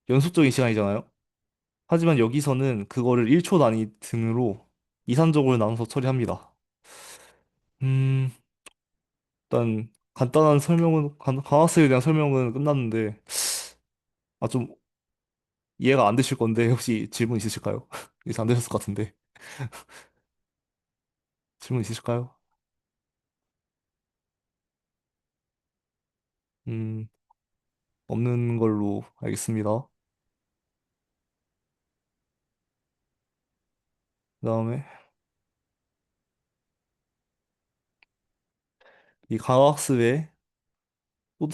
연속적인 시간이잖아요. 하지만 여기서는 그거를 1초 단위 등으로 이산적으로 나눠서 처리합니다. 음, 일단 간단한 강학습에 대한 설명은 끝났는데 좀 이해가 안 되실 건데 혹시 질문 있으실까요? 이해가 안 되셨을 것 같은데 질문 있으실까요? 음, 없는 걸로 알겠습니다. 그다음에 이 강학습의 또,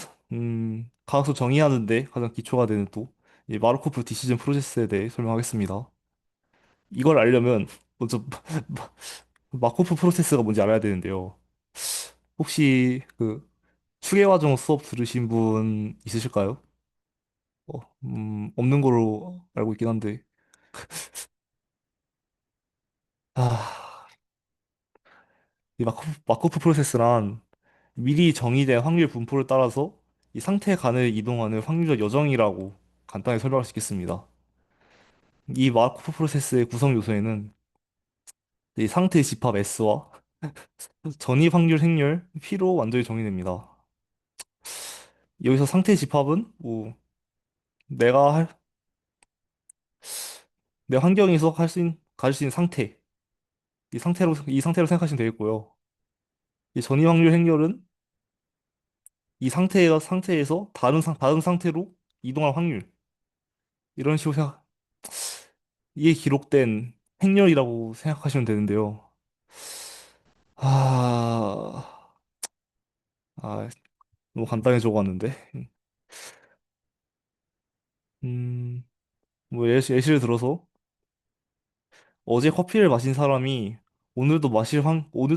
강학습 정의하는데 가장 기초가 되는 또 이 마르코프 디시전 프로세스에 대해 설명하겠습니다. 이걸 알려면 먼저 마코프 프로세스가 뭔지 알아야 되는데요. 혹시 그 추계과정 수업 들으신 분 있으실까요? 없는 걸로 알고 있긴 한데. 아, 이 마코프 프로세스란 미리 정의된 확률 분포를 따라서 이 상태 간을 이동하는 확률적 여정이라고 간단히 설명할 수 있겠습니다. 이 마코프 프로세스의 구성 요소에는 이 상태 집합 S와 전입 확률 행렬 P로 완전히 정의됩니다. 여기서 상태 집합은 뭐 내가 할, 내 환경에서 가질 수 있는 상태, 이 상태로 생각하시면 되겠고요. 이 전이 확률 행렬은 이 상태에서 다른 상태로 이동할 확률. 이런 식으로 이게 기록된 행렬이라고 생각하시면 되는데요. 아, 아, 너무 간단해 적었는데. 음, 뭐 예시를 들어서 어제 커피를 마신 사람이 오늘도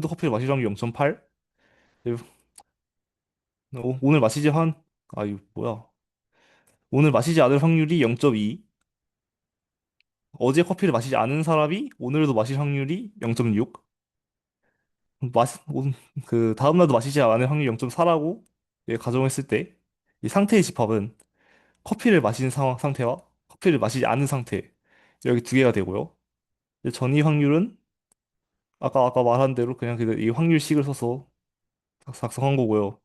커피를 마실 확률이 0.8? 오늘 마시지 한 이거 뭐야? 오늘 마시지 않을 확률이 0.2. 어제 커피를 마시지 않은 사람이 오늘도 마실 확률이 0.6. 그 다음날도 마시지 않을 확률이 0.4라고 가정했을 때 이 상태의 집합은 커피를 마신 상태와 커피를 마시지 않은 상태 여기 두 개가 되고요. 이제 전이 확률은 아까 말한 대로 그냥 이 확률식을 써서 작성한 거고요.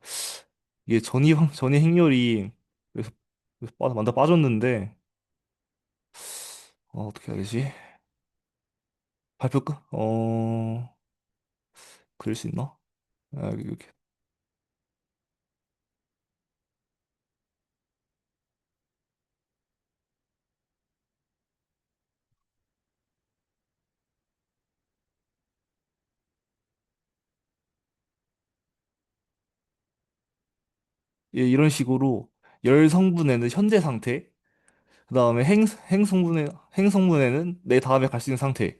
이게 전이 행렬이 그래서 완전 빠졌는데 어떻게 해야 되지? 발표 끝? 그릴 수 있나? 이렇게. 예, 이런 식으로 열 성분에는 현재 상태, 그다음에 행 성분에는 내 다음에 갈 수 있는 상태.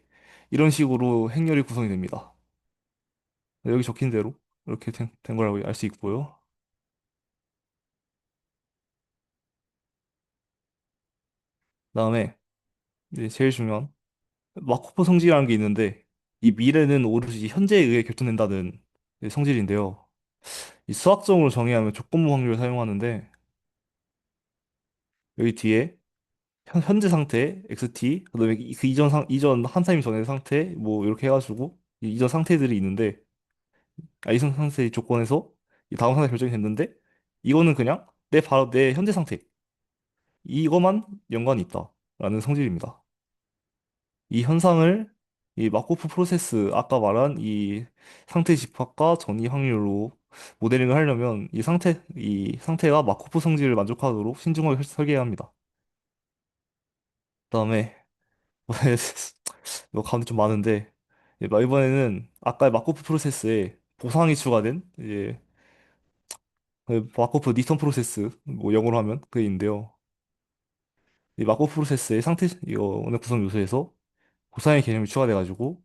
이런 식으로 행렬이 구성이 됩니다. 여기 적힌 대로 이렇게 된 거라고 알 수 있고요. 그다음에 이제 제일 중요한 마코프 성질이라는 게 있는데 이 미래는 오로지 현재에 의해 결정된다는 성질인데요. 이 수학적으로 정의하면 조건부 확률을 사용하는데 여기 뒤에 현재 상태 xt 그다음에 그 이전 한 타임 전의 상태 뭐 이렇게 해가지고 이 이전 상태들이 있는데 이전 상태의 조건에서 이 다음 상태 결정이 됐는데 이거는 그냥 바로 내 현재 상태 이거만 연관이 있다라는 성질입니다. 이 현상을 이 마코프 프로세스 아까 말한 이 상태 집합과 전이 확률로 모델링을 하려면 이 상태가 마코프 성질을 만족하도록 신중하게 설계해야 합니다. 그다음에 뭐 가운데 좀 많은데 이번에는 아까 마코프 프로세스에 보상이 추가된 이제 그 마코프 니턴 프로세스 뭐 영어로 하면 그게 있는데요. 이 마코프 프로세스의 상태 이거 오늘 구성 요소에서 보상의 개념이 추가돼가지고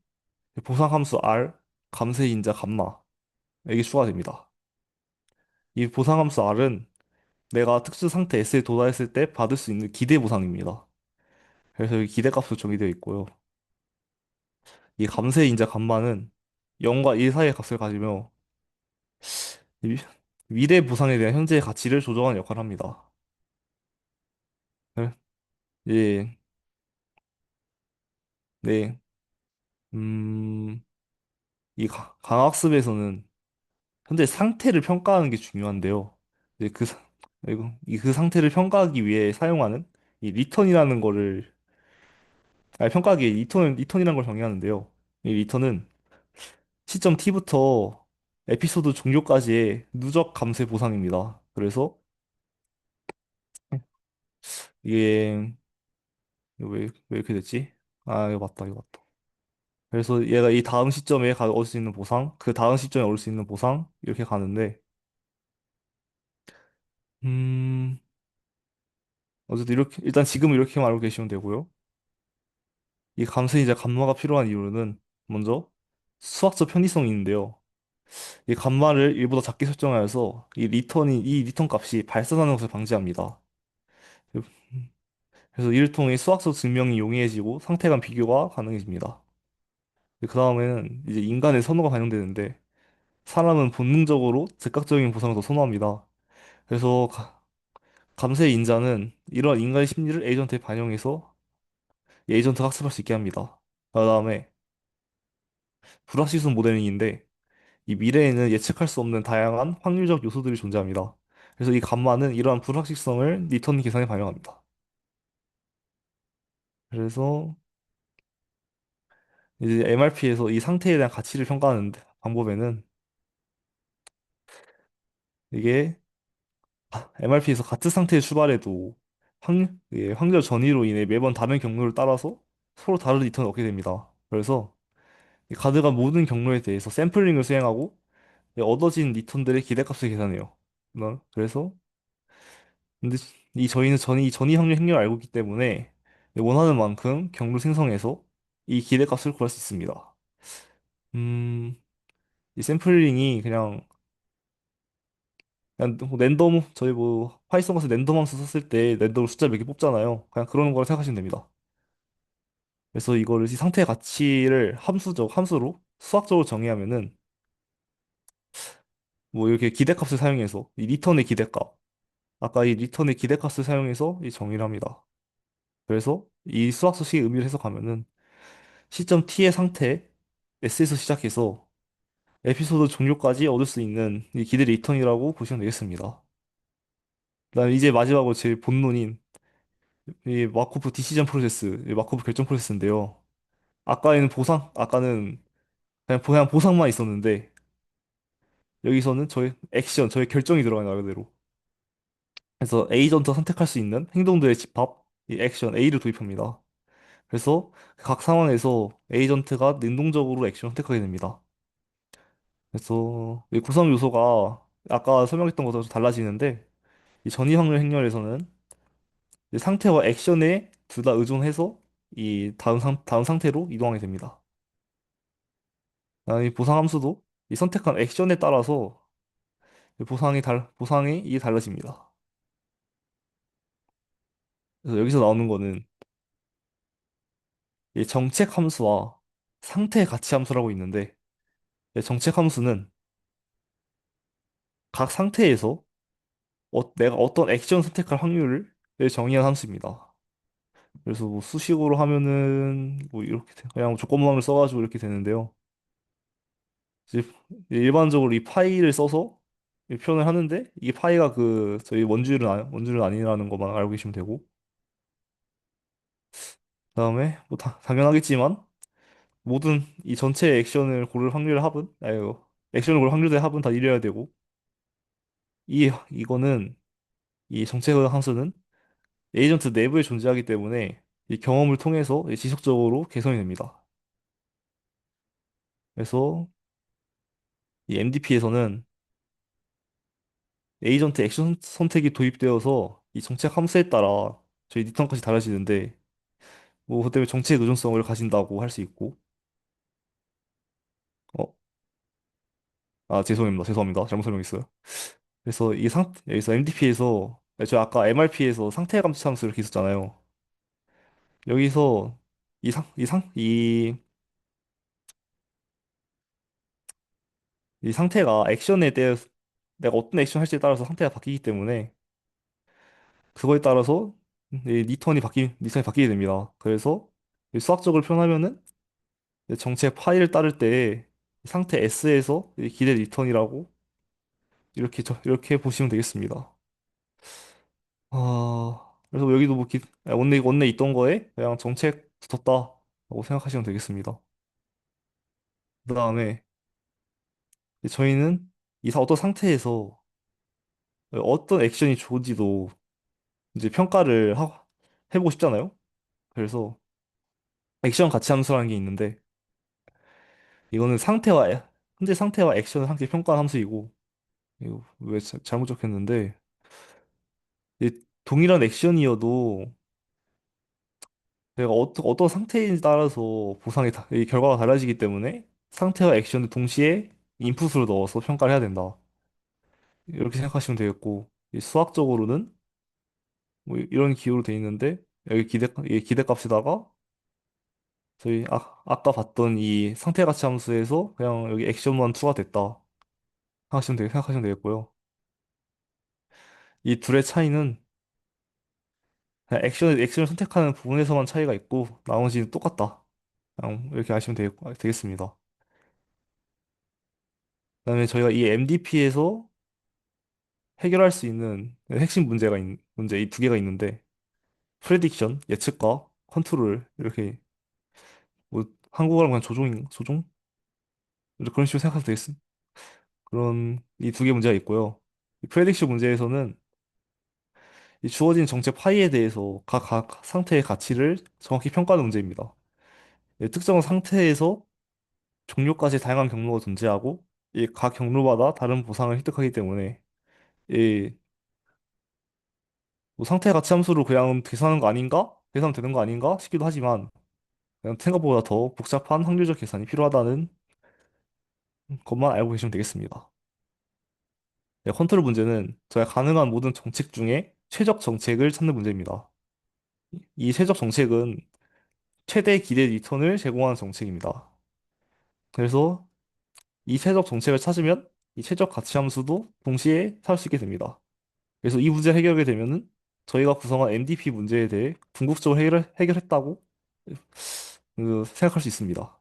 보상 함수 R 감세 인자 감마 이게 추가됩니다. 이 보상 함수 R은 내가 특수 상태 S에 도달했을 때 받을 수 있는 기대 보상입니다. 그래서 여기 기대값으로 정의되어 있고요. 이 감세 인자 감마는 0과 1 사이의 값을 가지며 이 미래 보상에 대한 현재의 가치를 조정하는 역할을 합니다. 네, 예, 네, 음, 강학습에서는 현재 상태를 평가하는 게 중요한데요. 이제 그 상태를 평가하기 위해 사용하는 이 리턴이라는 거를, 평가하기 위해 리턴이라는 걸 정의하는데요. 이 리턴은 시점 t부터 에피소드 종료까지의 누적 감쇄 보상입니다. 그래서 이게, 이거 왜 이렇게 됐지? 이거 맞다, 이거 맞다. 그래서 얘가 이 다음 시점에 얻을 수 있는 보상, 그 다음 시점에 얻을 수 있는 보상, 이렇게 가는데, 음, 어쨌든 일단 지금은 이렇게만 알고 계시면 되고요. 이 감은 이제 감마가 필요한 이유는 먼저 수학적 편의성이 있는데요. 이 감마를 일보다 작게 설정하여서 이 리턴 값이 발산하는 것을 방지합니다. 그래서 이를 통해 수학적 증명이 용이해지고 상태 간 비교가 가능해집니다. 그 다음에는 이제 인간의 선호가 반영되는데 사람은 본능적으로 즉각적인 보상을 더 선호합니다. 그래서 감세 인자는 이러한 인간의 심리를 에이전트에 반영해서 에이전트가 학습할 수 있게 합니다. 그 다음에 불확실성 모델링인데 이 미래에는 예측할 수 없는 다양한 확률적 요소들이 존재합니다. 그래서 이 감마는 이러한 불확실성을 니턴 계산에 반영합니다. 그래서 이제 MRP에서 이 상태에 대한 가치를 평가하는 방법에는 이게 MRP에서 같은 상태에 출발해도 확률 전이로 인해 매번 다른 경로를 따라서 서로 다른 리턴을 얻게 됩니다. 그래서 이 가드가 모든 경로에 대해서 샘플링을 수행하고 얻어진 리턴들의 기대값을 계산해요. 그래서 근데 이 전이 확률 행렬을 알고 있기 때문에 원하는 만큼 경로 생성해서 이 기대값을 구할 수 있습니다. 음, 이 샘플링이 그냥 뭐 랜덤 저희 뭐 파이썬 가서 랜덤 함수 썼을 때 랜덤 숫자 몇 개 뽑잖아요. 그냥 그런 걸 생각하시면 됩니다. 그래서 이거를 이 상태의 가치를 함수로 수학적으로 정의하면은 뭐 이렇게 기대값을 사용해서 이 리턴의 기대값 아까 이 리턴의 기대값을 사용해서 이 정의를 합니다. 그래서 이 수학 소식의 의미를 해석하면은 시점 t의 상태 s에서 시작해서 에피소드 종료까지 얻을 수 있는 이 기대 리턴이라고 보시면 되겠습니다. 그다음에 이제 마지막으로 제일 본론인 이 마코프 디시전 프로세스, 이 마코프 결정 프로세스인데요. 아까는 그냥 보상만 있었는데 여기서는 저의 결정이 들어가요, 말 그대로. 그래서 에이전트 선택할 수 있는 행동들의 집합, 이 액션 A를 도입합니다. 그래서 각 상황에서 에이전트가 능동적으로 액션을 선택하게 됩니다. 그래서 이 구성 요소가 아까 설명했던 것과 좀 달라지는데 이 전이 확률 행렬에서는 이 상태와 액션에 둘 다 의존해서 이 다음 상태로 이동하게 됩니다. 이 보상 함수도 이 선택한 액션에 따라서 이 보상이 이게 달라집니다. 그래서 여기서 나오는 거는 이 정책 함수와 상태 가치 함수라고 있는데 이 정책 함수는 각 상태에서 내가 어떤 액션 선택할 확률을 정의한 함수입니다. 그래서 뭐 수식으로 하면은 뭐 그냥 조건문항을 써가지고 이렇게 되는데요. 이제 일반적으로 이 파이를 써서 이 표현을 하는데 이 파이가 그 저희 원주율은 아니라는 것만 알고 계시면 되고 그다음에 뭐 당연하겠지만 모든 이 전체 액션을 고를 확률의 합은 아유 액션을 고를 확률의 합은 다 이래야 되고 이거는 이 정책 함수는 에이전트 내부에 존재하기 때문에 이 경험을 통해서 지속적으로 개선이 됩니다. 그래서 이 MDP에서는 에이전트 액션 선택이 도입되어서 이 정책 함수에 따라 저희 리턴까지 달라지는데 뭐 그 때문에 정책 의존성을 가진다고 할 수 있고 어, 죄송합니다. 잘못 설명했어요. 그래서 여기서 MDP에서 저 아까 MRP에서 상태 감지 함수 이렇게 있었잖아요. 여기서 이 상, 이 상, 이 상태가 액션에 대해 내가 어떤 액션 할지에 따라서 상태가 바뀌기 때문에 그거에 따라서 리턴이 바뀌게 됩니다. 그래서 이 수학적으로 표현하면은 이제 정책 파일을 따를 때 상태 S에서 기대 리턴이라고 이렇게 보시면 되겠습니다. 그래서 여기도 원래 있던 거에 그냥 정책 붙었다라고 생각하시면 되겠습니다. 그다음에 저희는 어떤 상태에서 어떤 액션이 좋은지도 이제 해보고 싶잖아요. 그래서 액션 가치 함수라는 게 있는데 이거는 현재 상태와 액션을 함께 평가한 함수이고 이거 왜 잘못 적혔는데 동일한 액션이어도 내가 어떤 상태에 따라서 이 결과가 달라지기 때문에 상태와 액션을 동시에 인풋으로 넣어서 평가를 해야 된다. 이렇게 생각하시면 되겠고 수학적으로는 뭐 이런 기호로 돼 있는데 이 기대값에다가 아까 봤던 이 상태 가치 함수에서 그냥 여기 액션만 추가됐다 생각하시면 되겠고요. 이 둘의 차이는 그냥 액션을 선택하는 부분에서만 차이가 있고 나머지는 똑같다. 그냥 이렇게 되겠습니다. 그다음에 저희가 이 MDP에서 해결할 수 있는 핵심 문제 이 두 개가 있는데 프레딕션 예측과 컨트롤 이렇게 뭐 한국어로 그냥 조종 그런 식으로 생각하면 되겠습니다. 그런 이 두 개 문제가 있고요. 이 프레딕션 문제에서는 이 주어진 정체 파이에 대해서 각 상태의 가치를 정확히 평가하는 문제입니다. 특정 상태에서 종료까지 다양한 경로가 존재하고 이 각 경로마다 다른 보상을 획득하기 때문에 이 뭐 상태 가치 함수로 그냥 계산하는 거 아닌가? 계산되는 거 아닌가 싶기도 하지만 그냥 생각보다 더 복잡한 확률적 계산이 필요하다는 것만 알고 계시면 되겠습니다. 네, 컨트롤 문제는 저희가 가능한 모든 정책 중에 최적 정책을 찾는 문제입니다. 이 최적 정책은 최대 기대 리턴을 제공하는 정책입니다. 그래서 이 최적 정책을 찾으면 이 최적 가치 함수도 동시에 찾을 수 있게 됩니다. 그래서 이 문제 해결하게 되면은 저희가 구성한 MDP 문제에 대해 궁극적으로 해결했다고 생각할 수 있습니다.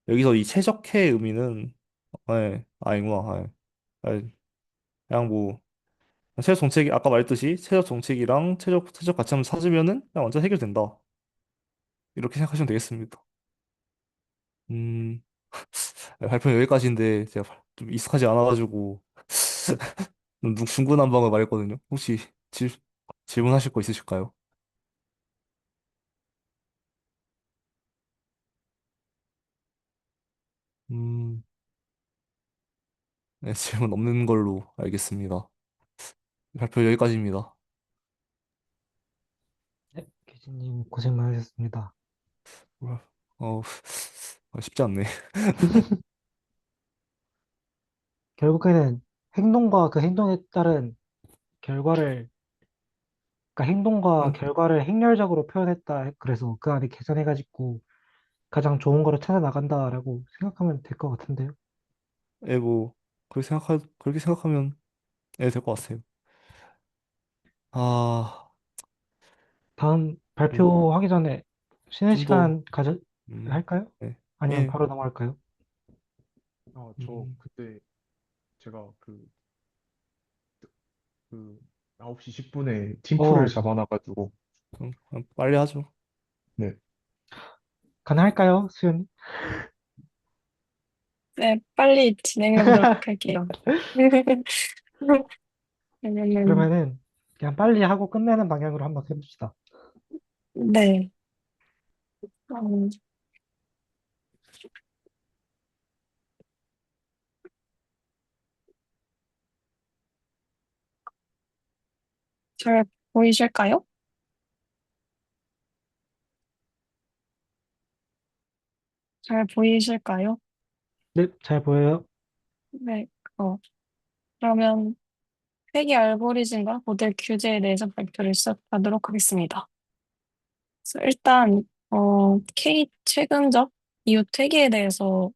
여기서 이 최적화의 의미는 아니구나. 아니, 그냥 뭐 최적 정책이 아까 말했듯이 최적 정책이랑 최적 가치함수 찾으면은 그냥 완전 해결된다. 이렇게 생각하시면 되겠습니다. 음, 발표는 여기까지인데 제가 좀 익숙하지 않아가지고 중구난방을 말했거든요. 혹시 질, 질문하실 거 있으실까요? 음, 네, 질문 없는 걸로 알겠습니다. 발표 여기까지입니다. 네, 교수님 고생 많으셨습니다. 어, 쉽지 않네. 결국에는 행동과 그 행동에 따른 결과를, 그러니까 행동과 결과를 행렬적으로 표현했다. 그래서 그 안에 계산해가지고 가장 좋은 거를 찾아 나간다라고 생각하면 될 것 같은데요. 뭐, 그렇게 생각하면, 될 것 같아요. 아, 다음 뭐, 발표하기 전에 쉬는 좀 더, 시간 할까요? 네, 아니면 예, 바로 넘어갈까요? 저 음, 그때 제가 그 9시 10분에 팀플을 어, 잡아놔가지고, 그럼 빨리 하죠. 네. 가능할까요, 수연님? 네, 빨리 진행해 보도록 할게요. 왜냐면, 그러면은 그냥 빨리 하고 끝내는 방향으로 한번 해봅시다. 네, 음, 잘 보이실까요? 잘 보이실까요? 네, 잘 보여요? 네, 어, 그러면 회계 알고리즘과 모델 규제에 대해서 발표를 시작하도록 하겠습니다. 그래서 일단, K 최근적 이웃 회계에 대해서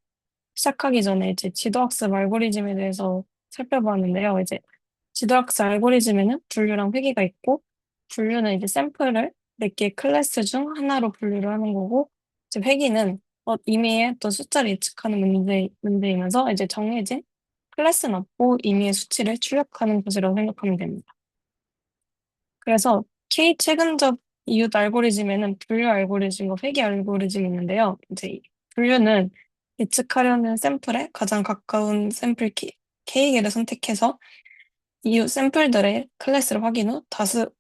시작하기 전에 이제 지도학습 알고리즘에 대해서 살펴보았는데요. 이제 지도학습 알고리즘에는 분류랑 회계가 있고, 분류는 이제 샘플을 몇 개의 클래스 중 하나로 분류를 하는 거고, 이제 회계는 임의의 어떤 숫자를 예측하는 문제이면서 이제 정해진 클래스는 없고 임의의 수치를 출력하는 것이라고 생각하면 됩니다. 그래서 K 최근적 이웃 알고리즘에는 분류 알고리즘과 회계 알고리즘이 있는데요. 이제 이 분류는 예측하려는 샘플에 가장 가까운 샘플 K개를 선택해서 이후 샘플들의 클래스를 확인 후 다수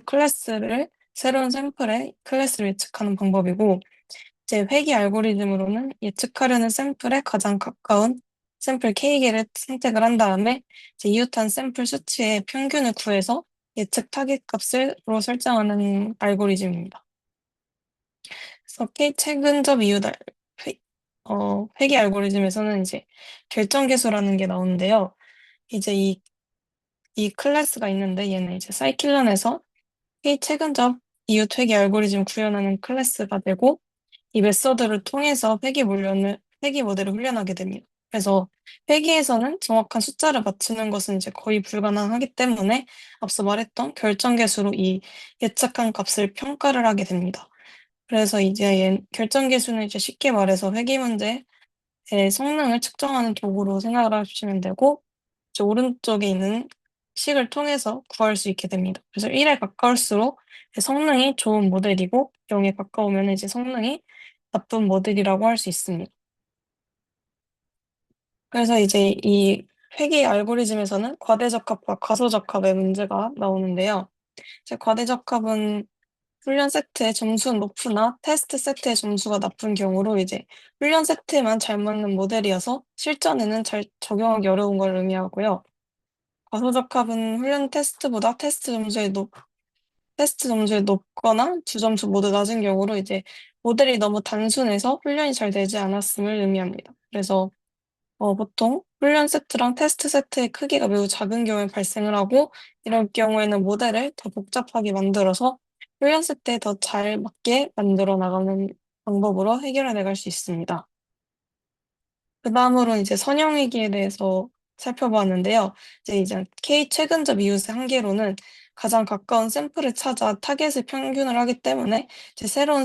클래스를 새로운 샘플의 클래스를 예측하는 방법이고, 이제 회귀 알고리즘으로는 예측하려는 샘플에 가장 가까운 샘플 K개를 선택을 한 다음에 이제 이웃한 샘플 수치의 평균을 구해서 예측 타깃 값으로 설정하는 알고리즘입니다. 그래서 K 최근접 회귀 알고리즘에서는 이제 결정계수라는 게 나오는데요. 이제 이 클래스가 있는데 얘는 이제 사이클론에서 최근접 이웃 회귀 알고리즘 구현하는 클래스가 되고 이 메서드를 통해서 회귀 모델을 훈련하게 됩니다. 그래서 회귀에서는 정확한 숫자를 맞추는 것은 이제 거의 불가능하기 때문에 앞서 말했던 결정계수로 이 예측한 값을 평가를 하게 됩니다. 그래서 이제 결정계수는 이제 쉽게 말해서 회귀 문제의 성능을 측정하는 도구로 생각을 하시면 되고 이제 오른쪽에 있는 식을 통해서 구할 수 있게 됩니다. 그래서 1에 가까울수록 성능이 좋은 모델이고 0에 가까우면 이제 성능이 나쁜 모델이라고 할 수 있습니다. 그래서 이제 이 회귀 알고리즘에서는 과대적합과 과소적합의 문제가 나오는데요. 이제 과대적합은 훈련 세트의 점수는 높으나 테스트 세트의 점수가 낮은 경우로 이제 훈련 세트에만 잘 맞는 모델이어서 실전에는 잘 적용하기 어려운 걸 의미하고요. 과소적합은 훈련 테스트보다 테스트 점수에 높거나 주 점수 모두 낮은 경우로 이제 모델이 너무 단순해서 훈련이 잘 되지 않았음을 의미합니다. 그래서 보통 훈련 세트랑 테스트 세트의 크기가 매우 작은 경우에 발생을 하고 이럴 경우에는 모델을 더 복잡하게 만들어서 훈련 세트에 더 잘 맞게 만들어 나가는 방법으로 해결해 나갈 수 있습니다. 그 다음으로 이제 선형외기에 대해서 살펴보았는데요. 이제 K 최근접 이웃의 한계로는 가장 가까운 샘플을 찾아 타겟을 평균을 하기 때문에 이제 새로운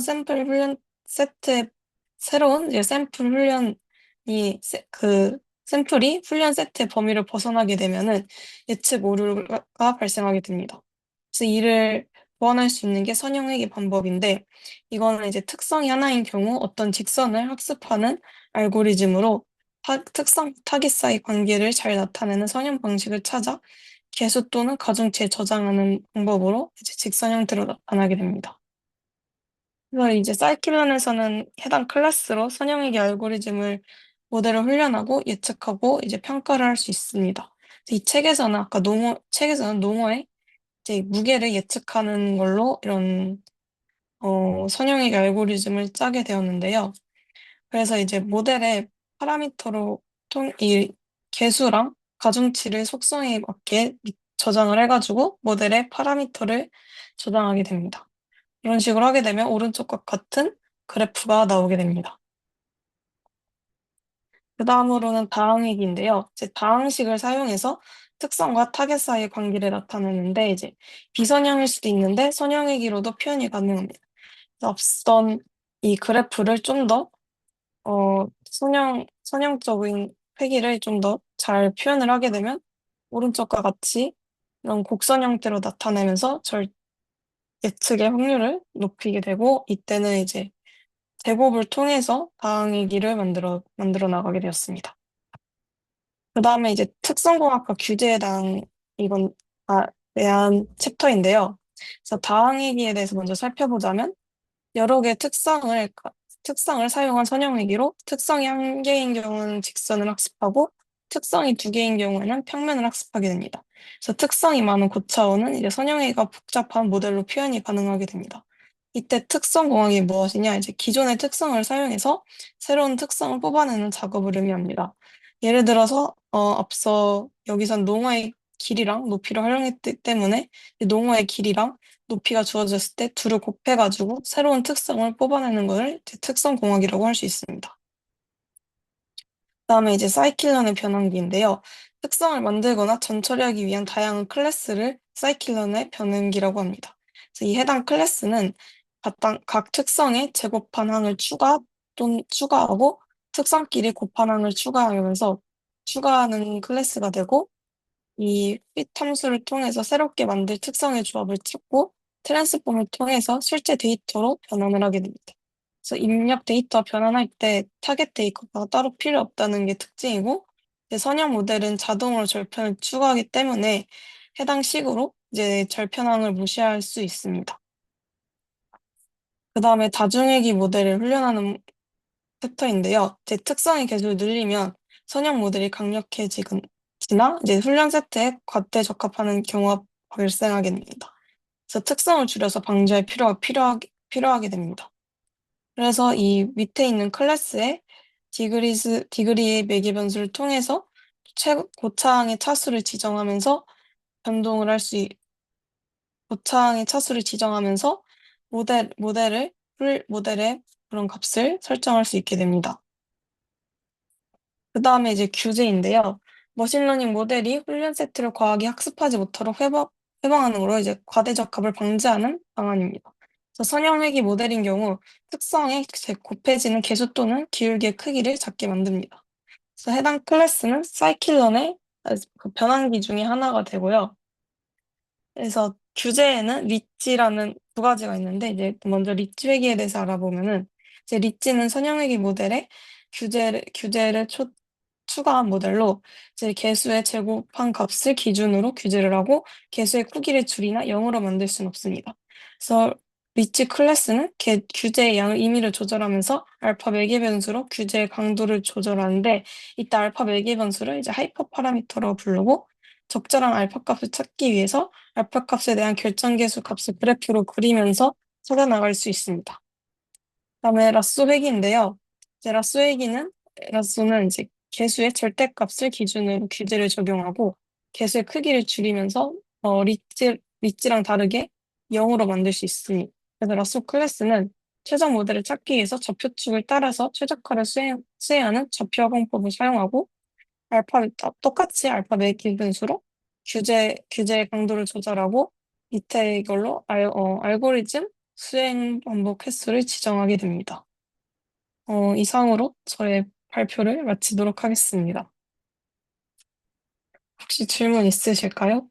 이제 샘플 훈련이 그 샘플이 훈련 세트의 범위를 벗어나게 되면은 예측 오류가 발생하게 됩니다. 그래서 이를 보완할 수 있는 게 선형외기 방법인데 이거는 이제 특성이 하나인 경우 어떤 직선을 학습하는 알고리즘으로 특성 타깃 사이 관계를 잘 나타내는 선형 방식을 찾아 개수 또는 가중치에 저장하는 방법으로 이제 직선 형태로 나타나게 됩니다. 그래서 이제 사이클론에서는 해당 클래스로 선형외기 알고리즘을 모델을 훈련하고 예측하고 이제 평가를 할 수 있습니다. 이 책에서는 책에서는 농어의 이제 무게를 예측하는 걸로 이런 선형외기 알고리즘을 짜게 되었는데요. 그래서 이제 모델의 파라미터로 이 개수랑 가중치를 속성에 맞게 저장을 해가지고 모델의 파라미터를 저장하게 됩니다. 이런 식으로 하게 되면 오른쪽과 같은 그래프가 나오게 됩니다. 그 다음으로는 다항식인데요. 이제 다항식을 사용해서 특성과 타겟 사이의 관계를 나타내는데 이제 비선형일 수도 있는데 선형이기로도 표현이 가능합니다. 그래서 앞선 이 그래프를 좀 더 선형적인 회기를 좀 더 잘 표현을 하게 되면 오른쪽과 같이 이런 곡선 형태로 나타내면서 예측의 확률을 높이게 되고 이때는 이제 제곱을 통해서 다항이기를 만들어 나가게 되었습니다. 그 다음에 이제 특성공학과 규제에 대한 챕터인데요. 그래서 다항이기에 대해서 먼저 살펴보자면 여러 개의 특성을 사용한 선형외기로 특성이 한 개인 경우는 직선을 학습하고 특성이 두 개인 경우에는 평면을 학습하게 됩니다. 그래서 특성이 많은 고차원은 이제 선형외기가 복잡한 모델로 표현이 가능하게 됩니다. 이때 특성공학이 무엇이냐? 이제 기존의 특성을 사용해서 새로운 특성을 뽑아내는 작업을 의미합니다. 예를 들어서 앞서 여기선 농어의 길이랑 높이를 활용했기 때문에 이 농어의 길이랑 높이가 주어졌을 때 둘을 곱해가지고 새로운 특성을 뽑아내는 것을 이제 특성공학이라고 할 수 있습니다. 그다음에 이제 사이클론의 변환기인데요. 특성을 만들거나 전처리하기 위한 다양한 클래스를 사이클론의 변환기라고 합니다. 그래서 이 해당 클래스는 각 특성에 제곱한 항을 추가하고 특성끼리 곱한 항을 추가하는 클래스가 되고 이 fit 함수를 통해서 새롭게 만들 특성의 조합을 찾고 트랜스폼을 통해서 실제 데이터로 변환을 하게 됩니다. 그래서 입력 데이터 변환할 때 타겟 데이터가 따로 필요 없다는 게 특징이고 이제 선형 모델은 자동으로 절편을 추가하기 때문에 해당 식으로 이제 절편항을 무시할 수 있습니다. 그 다음에 다중회귀 모델을 훈련하는 챕터인데요. 제 특성의 개수를 늘리면 선형 모델이 강력해지거나 이제 훈련 세트에 과대 적합하는 경우가 발생하게 됩니다. 그래서 특성을 줄여서 방지할 필요가 필요하게 됩니다. 그래서 이 밑에 있는 클래스의 디그리의 매개 변수를 통해서 고차항의 차수를 지정하면서 변동을 할 수, 고차항의 차수를 지정하면서 모델의 그런 값을 설정할 수 있게 됩니다. 그 다음에 이제 규제인데요. 머신러닝 모델이 훈련 세트를 과하게 학습하지 못하도록 해방하는 거로 이제 과대적합을 방지하는 방안입니다. 그래서 선형회귀 모델인 경우 특성에 곱해지는 개수 또는 기울기의 크기를 작게 만듭니다. 그래서 해당 클래스는 사이클론의 그 변환기 중에 하나가 되고요. 그래서 규제에는 리치라는 두 가지가 있는데 이제 먼저 리치 회귀에 대해서 알아보면은 이제 리치는 선형회귀 모델에 규제를 추가한 모델로 이제 개수의 제곱한 값을 기준으로 규제를 하고 개수의 크기를 줄이나 0으로 만들 수는 없습니다. 그래서 리치 클래스는 규제의 양을 임의로 조절하면서 알파 매개 변수로 규제의 강도를 조절하는데 이때 알파 매개 변수를 이제 하이퍼 파라미터라고 부르고 적절한 알파 값을 찾기 위해서 알파 값에 대한 결정계수 값을 그래프로 그리면서 찾아 나갈 수 있습니다. 그다음에 라쏘 회귀인데요. 이제 라쏘는 이제 개수의 절대값을 기준으로 규제를 적용하고 개수의 크기를 줄이면서 리츠랑 다르게 0으로 만들 수 있습니다. 그래서 라쏘 클래스는 최적 모델을 찾기 위해서 좌표축을 따라서 최적화를 수행하는 좌표화공법을 사용하고 똑같이 알파 매길 분수로 규제의 강도를 조절하고 밑에 이걸로 알고리즘 수행 반복 횟수를 지정하게 됩니다. 이상으로 저의 발표를 마치도록 하겠습니다. 혹시 질문 있으실까요?